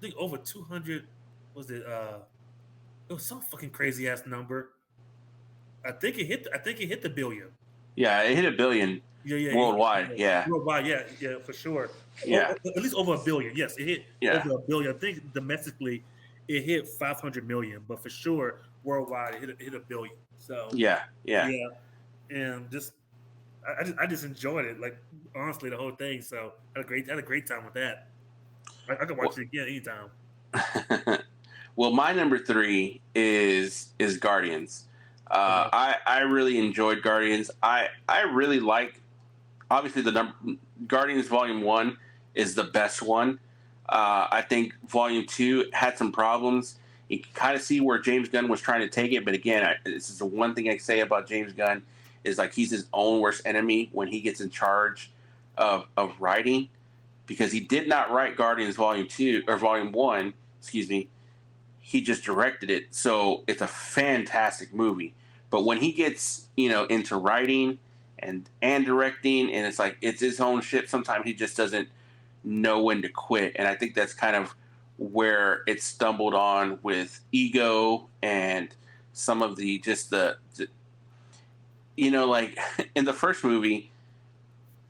think over 200. Was it? It was some fucking crazy ass number. I think it hit the billion. Yeah, it hit $1 billion. Yeah. Worldwide, yeah. Worldwide, yeah, for sure. Yeah. At least over $1 billion. Yes, it hit over $1 billion. I think domestically, it hit 500 million, but for sure, worldwide, it hit $1 billion. So yeah, and I just enjoyed it. Like honestly, the whole thing. So I had a great time with that. I could watch it again anytime. Well, my number 3 is Guardians. I really enjoyed Guardians. I really like, obviously Guardians Volume 1 is the best one. I think Volume 2 had some problems. You can kind of see where James Gunn was trying to take it, but again, this is the one thing I say about James Gunn is like he's his own worst enemy when he gets in charge of writing, because he did not write Guardians Volume 2 or Volume 1, excuse me. He just directed it, so it's a fantastic movie. But when he gets, into writing and directing, and it's like it's his own shit, sometimes he just doesn't know when to quit. And I think that's kind of where it stumbled on with Ego and some of the like in the first movie,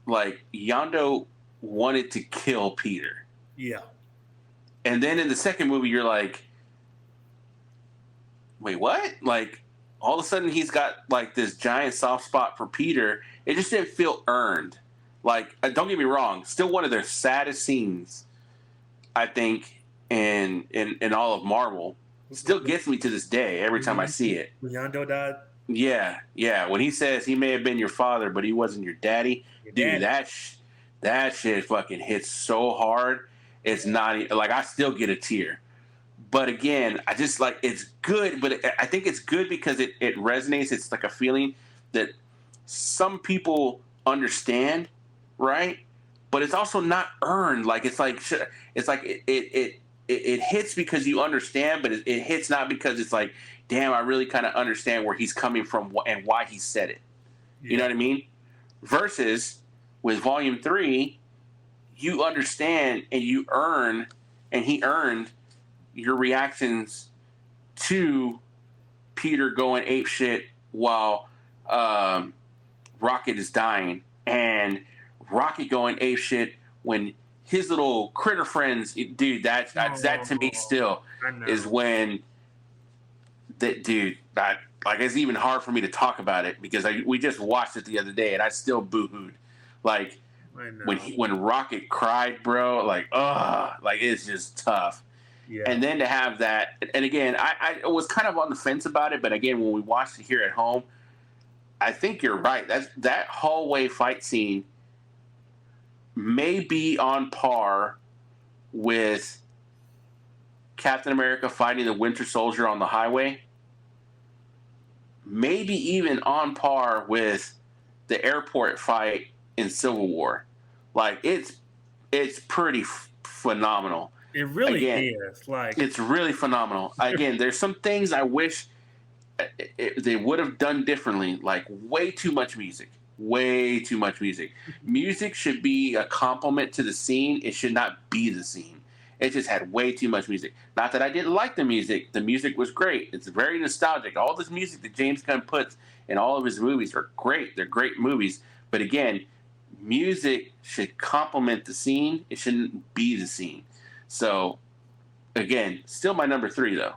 like Yondu wanted to kill Peter. Yeah. And then in the second movie, you're like, wait, what? Like, all of a sudden he's got like this giant soft spot for Peter. It just didn't feel earned. Like, don't get me wrong, still one of their saddest scenes, I think, in all of Marvel. Still gets me to this day every time I see it. When Yondu died. Yeah, yeah. When he says he may have been your father, but he wasn't your daddy, Your dude, daddy. that shit fucking hits so hard. It's not like I still get a tear. But again, I just like it's good, but I think it's good because it resonates. It's like a feeling that some people understand, right? But it's also not earned. Like it's like it hits because you understand, but it hits not because it's like, damn, I really kind of understand where he's coming from and why he said it. You know Yeah. what I mean? Versus with Volume 3, you understand and you earn, and he earned your reactions to Peter going ape shit while Rocket is dying, and Rocket going ape shit when his little critter friends, dude. That to me still I know. is when that dude. That like it's even hard for me to talk about it because we just watched it the other day and I still boohooed. Like I know. when Rocket cried, bro. Like like it's just tough. Yeah. And then to have that, and again, I was kind of on the fence about it, but again, when we watched it here at home, I think you're right. That hallway fight scene may be on par with Captain America fighting the Winter Soldier on the highway. Maybe even on par with the airport fight in Civil War. Like it's pretty phenomenal. It really Again, is. Like it's really phenomenal. Again, there's some things I wish they would have done differently. Like way too much music. Way too much music. Music should be a complement to the scene. It should not be the scene. It just had way too much music. Not that I didn't like the music. The music was great. It's very nostalgic. All this music that James Gunn puts in all of his movies are great. They're great movies. But again, music should complement the scene. It shouldn't be the scene. So, again, still my number 3 though.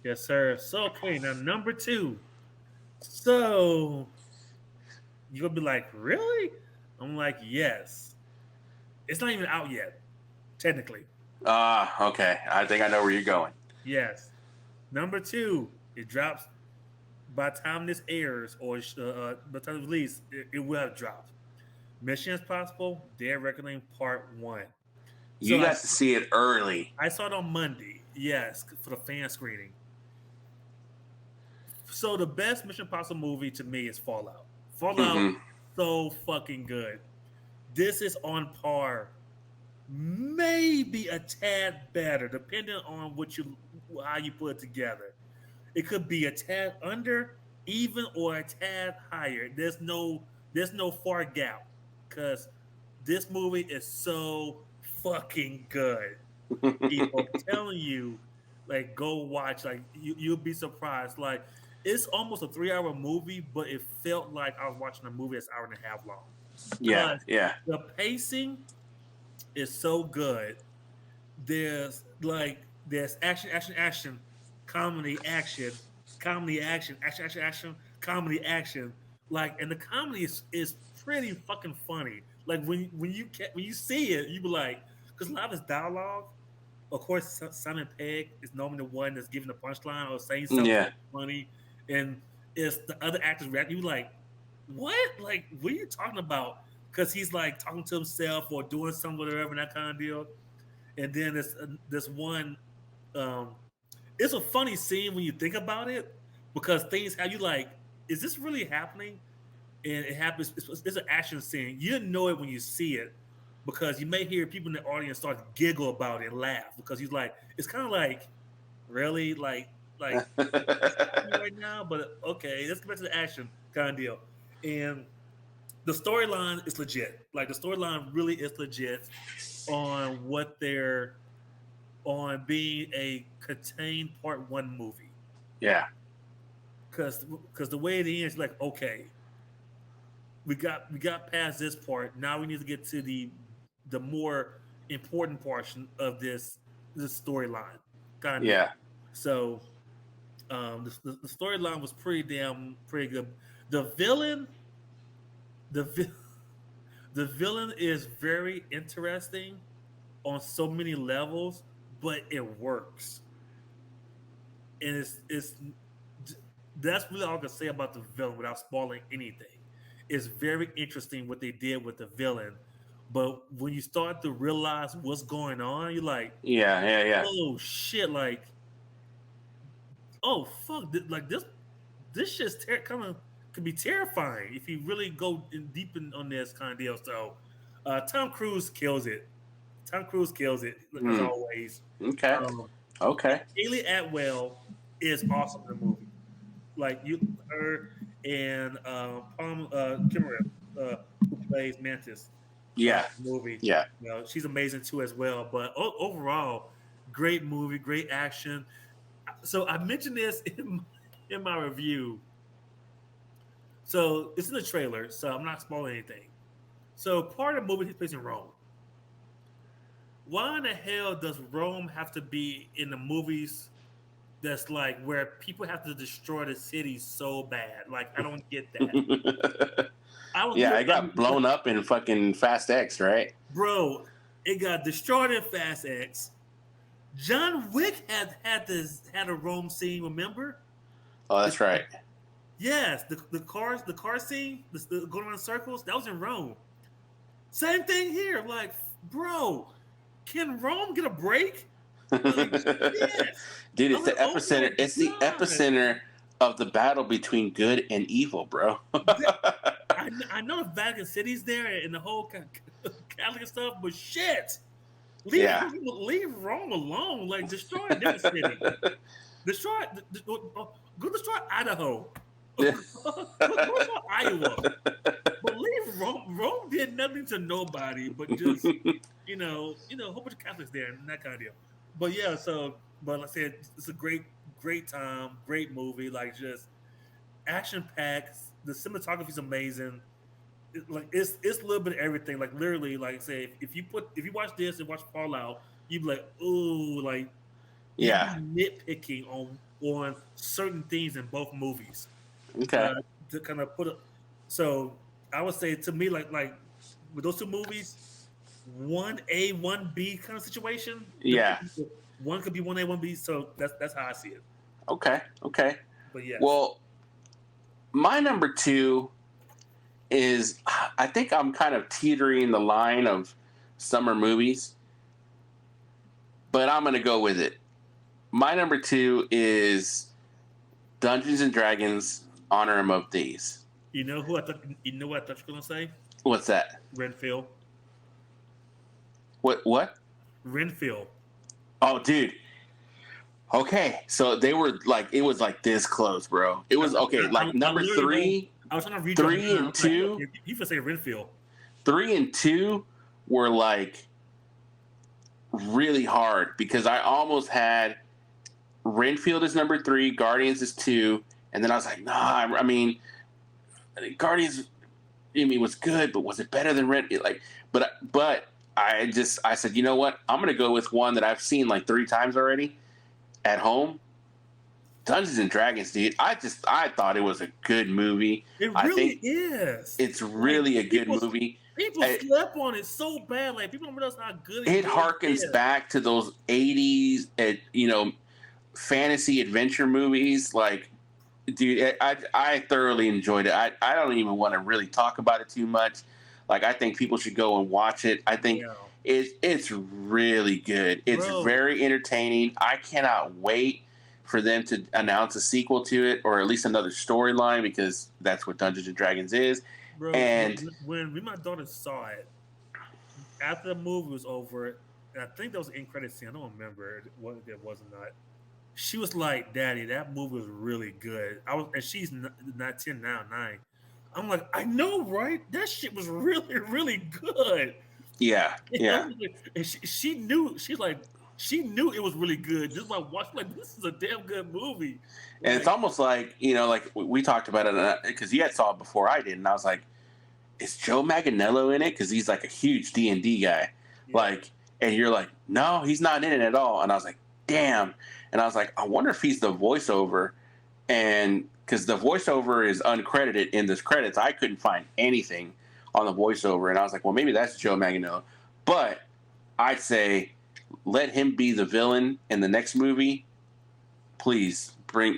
yes, sir. So okay, now number 2. So you're gonna be like, really? I'm like, yes. It's not even out yet, technically. Okay. I think I know where you're going. Yes. Number 2, it drops by the time this airs or by the time it's released, it will have dropped. Mission Impossible: Dead Reckoning Part 1. You So got to see it early. I saw it on Monday, yes, for the fan screening. So the best Mission Impossible movie to me is Fallout. Fallout, so fucking good. This is on par, maybe a tad better, depending on how you put it together. It could be a tad under, even or a tad higher. There's no far gap because this movie is so fucking good. People, I'm telling you, like go watch. Like you'll be surprised. Like it's almost a 3-hour movie, but it felt like I was watching a movie that's an hour and a half long. Yeah, Because yeah. the pacing is so good. There's action, action, action, comedy, action, comedy, action, action, action, action, comedy, action. Like, and the comedy is pretty fucking funny. Like when you see it, you be like, because a lot of his dialogue, of course, Simon Pegg is normally the one that's giving the punchline or saying something Yeah. funny, and it's the other actors reacting. You like, what? Like, what are you talking about? Because he's like talking to himself or doing something, whatever, and that kind of deal. And then this one, um, it's a funny scene when you think about it because things have you like, is this really happening? And it happens. It's an action scene. You didn't know it when you see it because you may hear people in the audience start to giggle about it and laugh because he's like, it's kind of like, really, like right now, but okay, let's get back to the action kind of deal. And the storyline is legit. Like the storyline really is legit on what they're on being a contained part 1 movie. Yeah. Because the way it ends, like okay, we got past this part. Now we need to get to the more important portion of this storyline. Kind of deal. Yeah. So the storyline was pretty good. The villain, the vi- the villain is very interesting on so many levels, but it works. And it's that's really all I can say about the villain without spoiling anything. It's very interesting what they did with the villain, but when you start to realize what's going on, you're like, Yeah, yeah, yeah. oh shit, like, oh fuck, like this shit's kind of could be terrifying if you really go deep on this kind of deal. So, Tom Cruise kills it. Tom Cruise kills it as Hmm. always. Okay. Um, Okay. Haley Atwell is awesome in the movie. Like her and Palm Kimmerer, who plays Mantis Yeah. in the movie. Yeah. You know, she's amazing too as well. But overall, great movie, great action. So I mentioned this in my review. So it's in the trailer, so I'm not spoiling anything. So part of the movie takes place in Rome. Why in the hell does Rome have to be in the movies that's like where people have to destroy the city so bad? Like I don't get that. I was Yeah, I got like, blown up in fucking Fast X, right? bro, it got destroyed in Fast X. John Wick had a Rome scene, remember? Oh, that's right. Yes, the car scene, the going around in circles, that was in Rome. Same thing here. Like, bro, can Rome get a break? Like, yes. Dude, it's I'm the like, oh epicenter. my It's the God. epicenter of the battle between good and evil, bro. I know the Vatican City's there and the whole Catholic stuff, but shit, Yeah. leave Rome alone. Like, destroy a different city. Destroy, go destroy Idaho. Go destroy Iowa. But leave Rome. Rome did nothing to nobody, but just a whole bunch of Catholics there and that kind of deal. But yeah, but like I said, it's a great time, great movie. Like just action packed. The cinematography is amazing. It's a little bit of everything. Like literally, like say if you watch this and watch Fallout, you'd be like, ooh, like you'd be Yeah. nitpicking on certain things in both movies Okay. to kind of put it. So I would say to me, like with those two movies, 1A, 1B kind of situation. Yeah. One could be 1A, 1B. So that's how I see it. Okay. Okay. But yes, Well, my number two is I think I'm kind of teetering the line of summer movies, but I'm gonna go with it. My number two is Dungeons and Dragons: Honor Among Thieves. you know who I thought you know what I thought you were gonna say? What's that? Renfield. What? Renfield. Oh, dude. Okay, so they were like, it was like this close, bro. It was okay. Like number three, I was trying to read three and two, Like, you could say Renfield. 3 and 2 were like really hard because I almost had Renfield is number 3, Guardians is 2, and then I was like, nah. I mean, Guardians, I mean, was good, but was it better than Renfield? Like, but I said, you know what? I'm gonna go with one that I've seen like 3 times already at home. Dungeons and Dragons, dude. I thought it was a good movie. It I really think is. it's really like, a good movie. People slept on it so bad. Like people don't realize how good it harkens back to those 80s, fantasy adventure movies. Like, dude, I thoroughly enjoyed it. I don't even want to really talk about it too much. Like, I think people should go and watch it. I think it's really good. It's very entertaining. I cannot wait for them to announce a sequel to it, or at least another storyline, because that's what Dungeons and Dragons is. Bro, And when me and my daughter saw it, after the movie was over, and I think that was an end credit scene. I don't remember what it was or not. She was like, "Daddy, that movie was really good." And she's not 10 now, 9. I'm like, I know, right? That shit was really, really good. yeah. And she knew. She knew it was really good just by watching. Like, this is a damn good movie. And it's almost like, like we talked about it because you had saw it before I did, and I was like, is Joe Manganiello in it? Because he's like a huge D&D guy. Yeah. Like, and you're like, no, he's not in it at all. And I was like, damn. And I was like, I wonder if he's the voiceover. And because the voiceover is uncredited in this credits, I couldn't find anything on the voiceover, and I was like, well, maybe that's Joe Manganiello. But I'd say let him be the villain in the next movie. Please bring,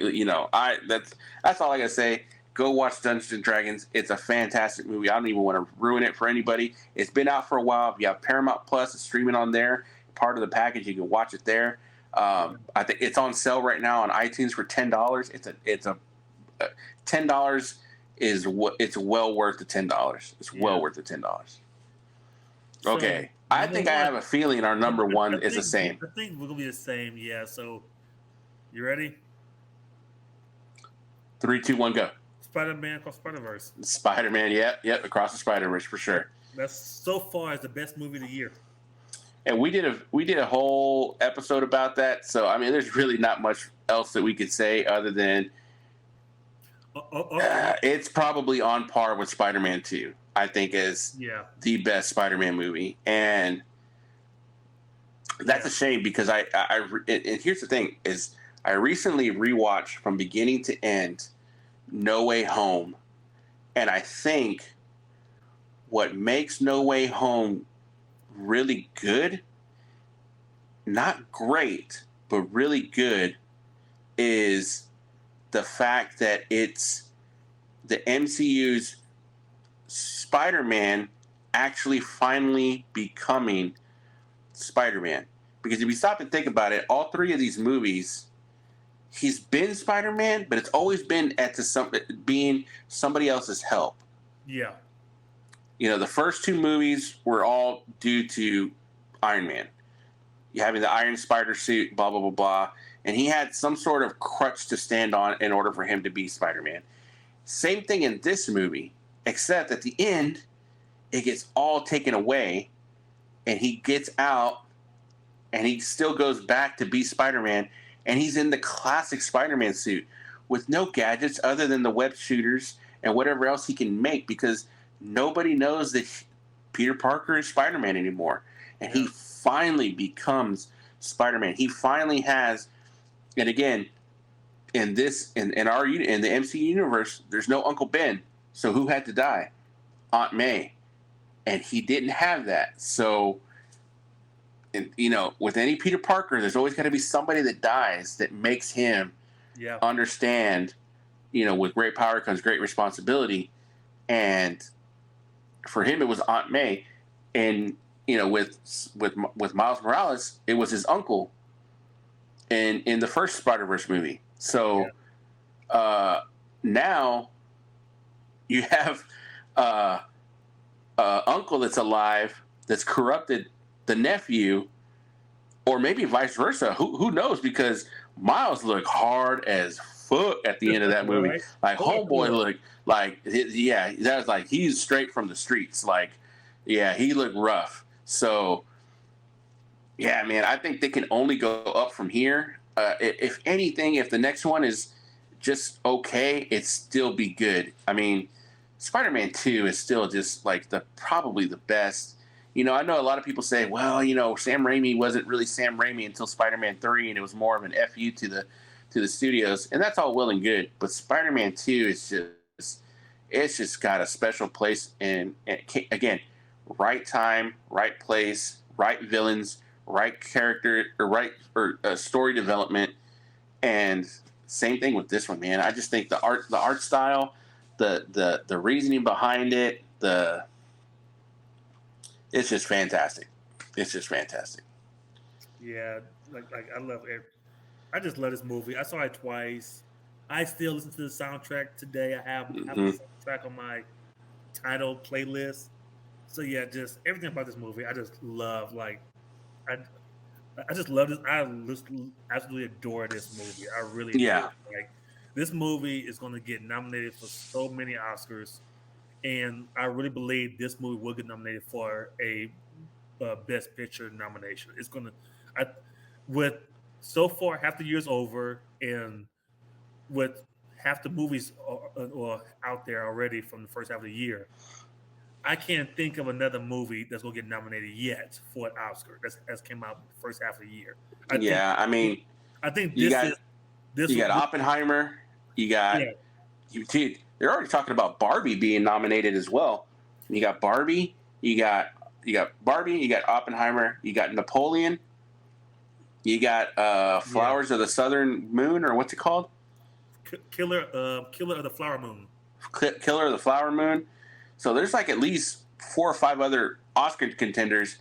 that's all I gotta say. Go watch Dungeons and Dragons. It's a fantastic movie. I don't even want to ruin it for anybody. It's been out for a while. If you have Paramount Plus, it's streaming on there. Part of the package, you can watch it there. I think it's on sale right now on iTunes for $10. It's a $10 is what it's well worth the $10. It's well worth the $10. Okay, so, I think I have a feeling our number one is the same. I think we're gonna be the same. Yeah. So, you ready? 3, 2, 1, go. Spider-Man Across the Spider-Verse. Spider-Man, yep, Across the Spider-Verse for sure. That's so far is the best movie of the year. And we did a whole episode about that. So I mean, there's really not much else that we could say other than it's probably on par with Spider-Man 2. I think is the best Spider-Man movie, and that's a shame because and here's the thing is I recently rewatched from beginning to end No Way Home, and I think what makes No Way Home really good, not great, but really good, is the fact that it's the MCU's Spider-Man actually finally becoming Spider-Man. Because if you stop and think about it, all three of these movies, he's been Spider-Man, but it's always been being somebody else's help. Yeah. The first two movies were all due to Iron Man. You having the Iron Spider suit, blah, blah, blah, blah. And he had some sort of crutch to stand on in order for him to be Spider-Man. Same thing in this movie, except at the end, it gets all taken away, and he gets out, and he still goes back to be Spider-Man, and he's in the classic Spider-Man suit with no gadgets other than the web shooters and whatever else he can make, because nobody knows that Peter Parker is Spider-Man anymore. And he finally becomes Spider-Man. He finally has, and again, in the MCU universe, there's no Uncle Ben. So who had to die? Aunt May. And he didn't have that. So, with any Peter Parker, there's always got to be somebody that dies that makes him understand, with great power comes great responsibility. And for him, it was Aunt May. And, with Miles Morales, it was his uncle in the first Spider-Verse movie. So now you have uncle that's alive that's corrupted the nephew, or maybe vice versa. Who knows? Because Miles looked hard as fuck at the end of that movie. Right. Like homeboy looked like that was like he's straight from the streets. Like he looked rough. So yeah, man, I think they can only go up from here. If anything, if the next one is just okay, it'd still be good. I mean, Spider-Man 2 is still just like probably the best. I know a lot of people say, well, Sam Raimi wasn't really Sam Raimi until Spider-Man 3, and it was more of an FU to the studios, and that's all well and good. But Spider-Man 2 is just got a special place, and again, right time, right place, right villains, right character, or story development, and same thing with this one, man. I just think the art style, the reasoning behind it, it's just fantastic. It's just fantastic. Yeah, like I love it. I just love this movie. I saw it twice. I still listen to the soundtrack today. I have the soundtrack on my title playlist. So yeah, just everything about this movie, I just love. Like, I just love this. I absolutely adore this movie. I really do. Like, this movie is going to get nominated for so many Oscars, and I really believe this movie will get nominated for a Best Picture nomination. It's going to, with so far half the year's over, and with half the movies or out there already from the first half of the year, I can't think of another movie that's going to get nominated yet for an Oscar that's came out the first half of the year. I think you got Oppenheimer. You got they're already talking about Barbie being nominated as well. You got Barbie. You got Barbie. You got Oppenheimer. You got Napoleon. You got Flowers of the Southern Moon, or what's it called? Killer of the Flower Moon. Killer of the Flower Moon. So there's like at least 4 or 5 other Oscar contenders.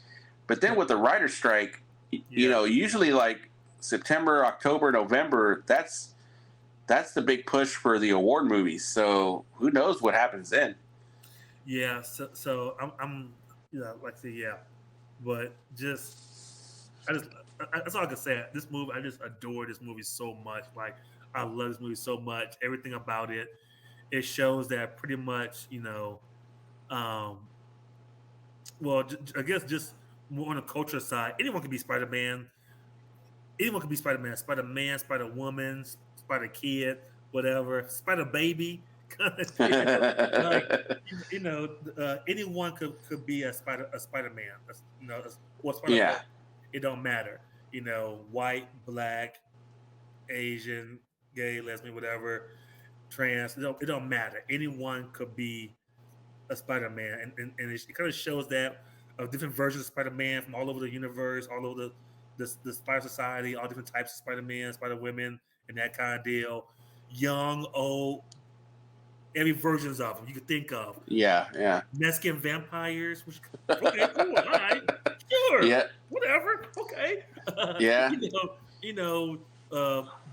But then with the writer's strike, you know, usually like September, October, November, that's the big push for the award movies. So who knows what happens then? Yeah. So I'm like I say, but that's all I can say. This movie, I just adore this movie so much. Like, I love this movie so much. Everything about it. It shows that pretty much, well, I guess just more on the culture side, anyone can be Spider-Man. Anyone can be Spider-Man. Spider-Man, Spider-Woman, Spider-Kid, whatever. Spider-Baby. Like, anyone could be a Spider-Man. Or Spider-Man. Yeah. It don't matter. White, black, Asian, gay, lesbian, whatever, trans. It don't matter. Anyone could be a Spider-Man, and it kind of shows that of different versions of Spider-Man from all over the universe, all over the Spider Society, all different types of Spider-Man, Spider-Women, and that kind of deal. Young, old, every versions of them you could think of. Yeah. Mexican vampires. Okay, cool. All right, sure. Yeah. Whatever. Okay. Yeah.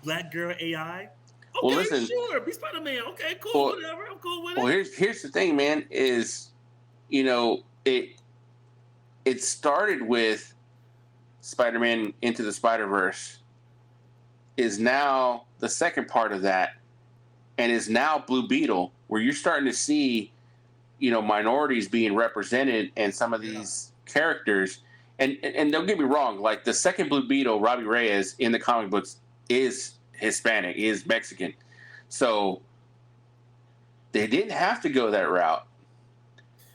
Black girl AI. Okay, well, listen, sure. Be Spider-Man. Okay, cool. Whatever. I'm cool with it. Well, here's the thing, man. Is it started with Spider-Man Into the Spider-Verse. Is now the second part of that, and is now Blue Beetle, where you're starting to see, minorities being represented and some of these characters. And don't get me wrong, like the second Blue Beetle, Robbie Reyes in the comic books is Hispanic, is Mexican. So they didn't have to go that route.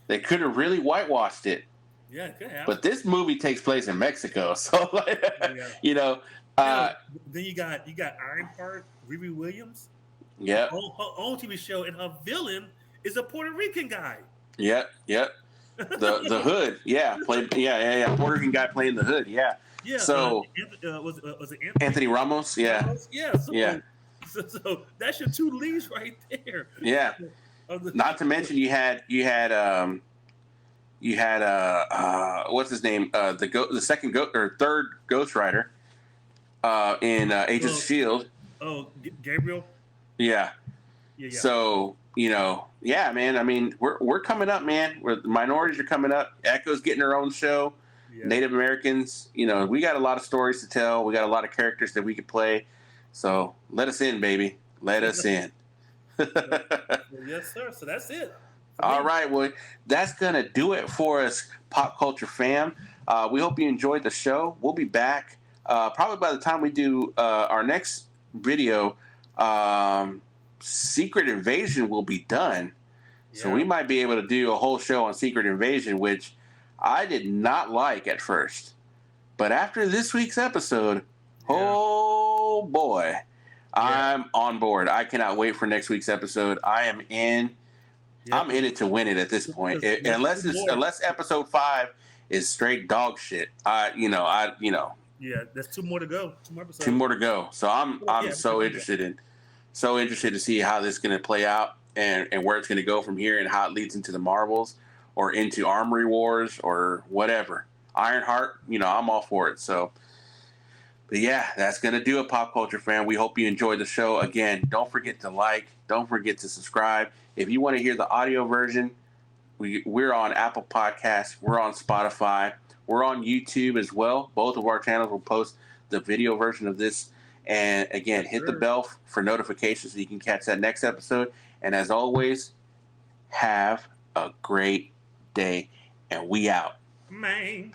They could have really whitewashed it. Yeah, it could have. But this movie takes place in Mexico, so then you got Ironheart, Riri Williams. Yeah. Her own TV show, and her villain is a Puerto Rican guy. Yep. The Hood, Puerto Rican guy playing the Hood, yeah. Yeah. So was it Anthony Ramos? Yeah. Ramos? Yeah. So that's your 2 leads right there. Yeah. Not to mention you had what's his name? The second or third Ghost Rider in Agents of S.H.I.E.L.D. Oh, Gabriel. Yeah. So man. I mean, we're coming up, man. The minorities are coming up. Echo's getting her own show. Yeah. Native Americans, we got a lot of stories to tell. We got a lot of characters that we could play. So let us in, baby. Let us in. Yes, sir. So that's it. All right. Well, that's going to do it for us, Pop Culture fam. We hope you enjoyed the show. We'll be back probably by the time we do our next video. Secret Invasion will be done. Yeah. So we might be able to do a whole show on Secret Invasion, which I did not like at first. But after this week's episode, oh boy, I'm on board. I cannot wait for next week's episode. I am in. Yeah. I'm in it to win it at this point. Unless episode 5 is straight dog shit. Yeah, there's 2 more to go. 2 more episodes. 2 more to go. So I'm so interested to see how this is going to play out and where it's going to go from here and how it leads into the Marvels or into Armory Wars or whatever. Ironheart, I'm all for it. So, but yeah, that's going to do it, Pop Culture fan. We hope you enjoyed the show. Again, don't forget to like. Don't forget to subscribe. If you want to hear the audio version, we're on Apple Podcasts. We're on Spotify. We're on YouTube as well. Both of our channels will post the video version of this. And again, hit the bell for notifications so you can catch that next episode. And as always, have a great day. And we out. Man.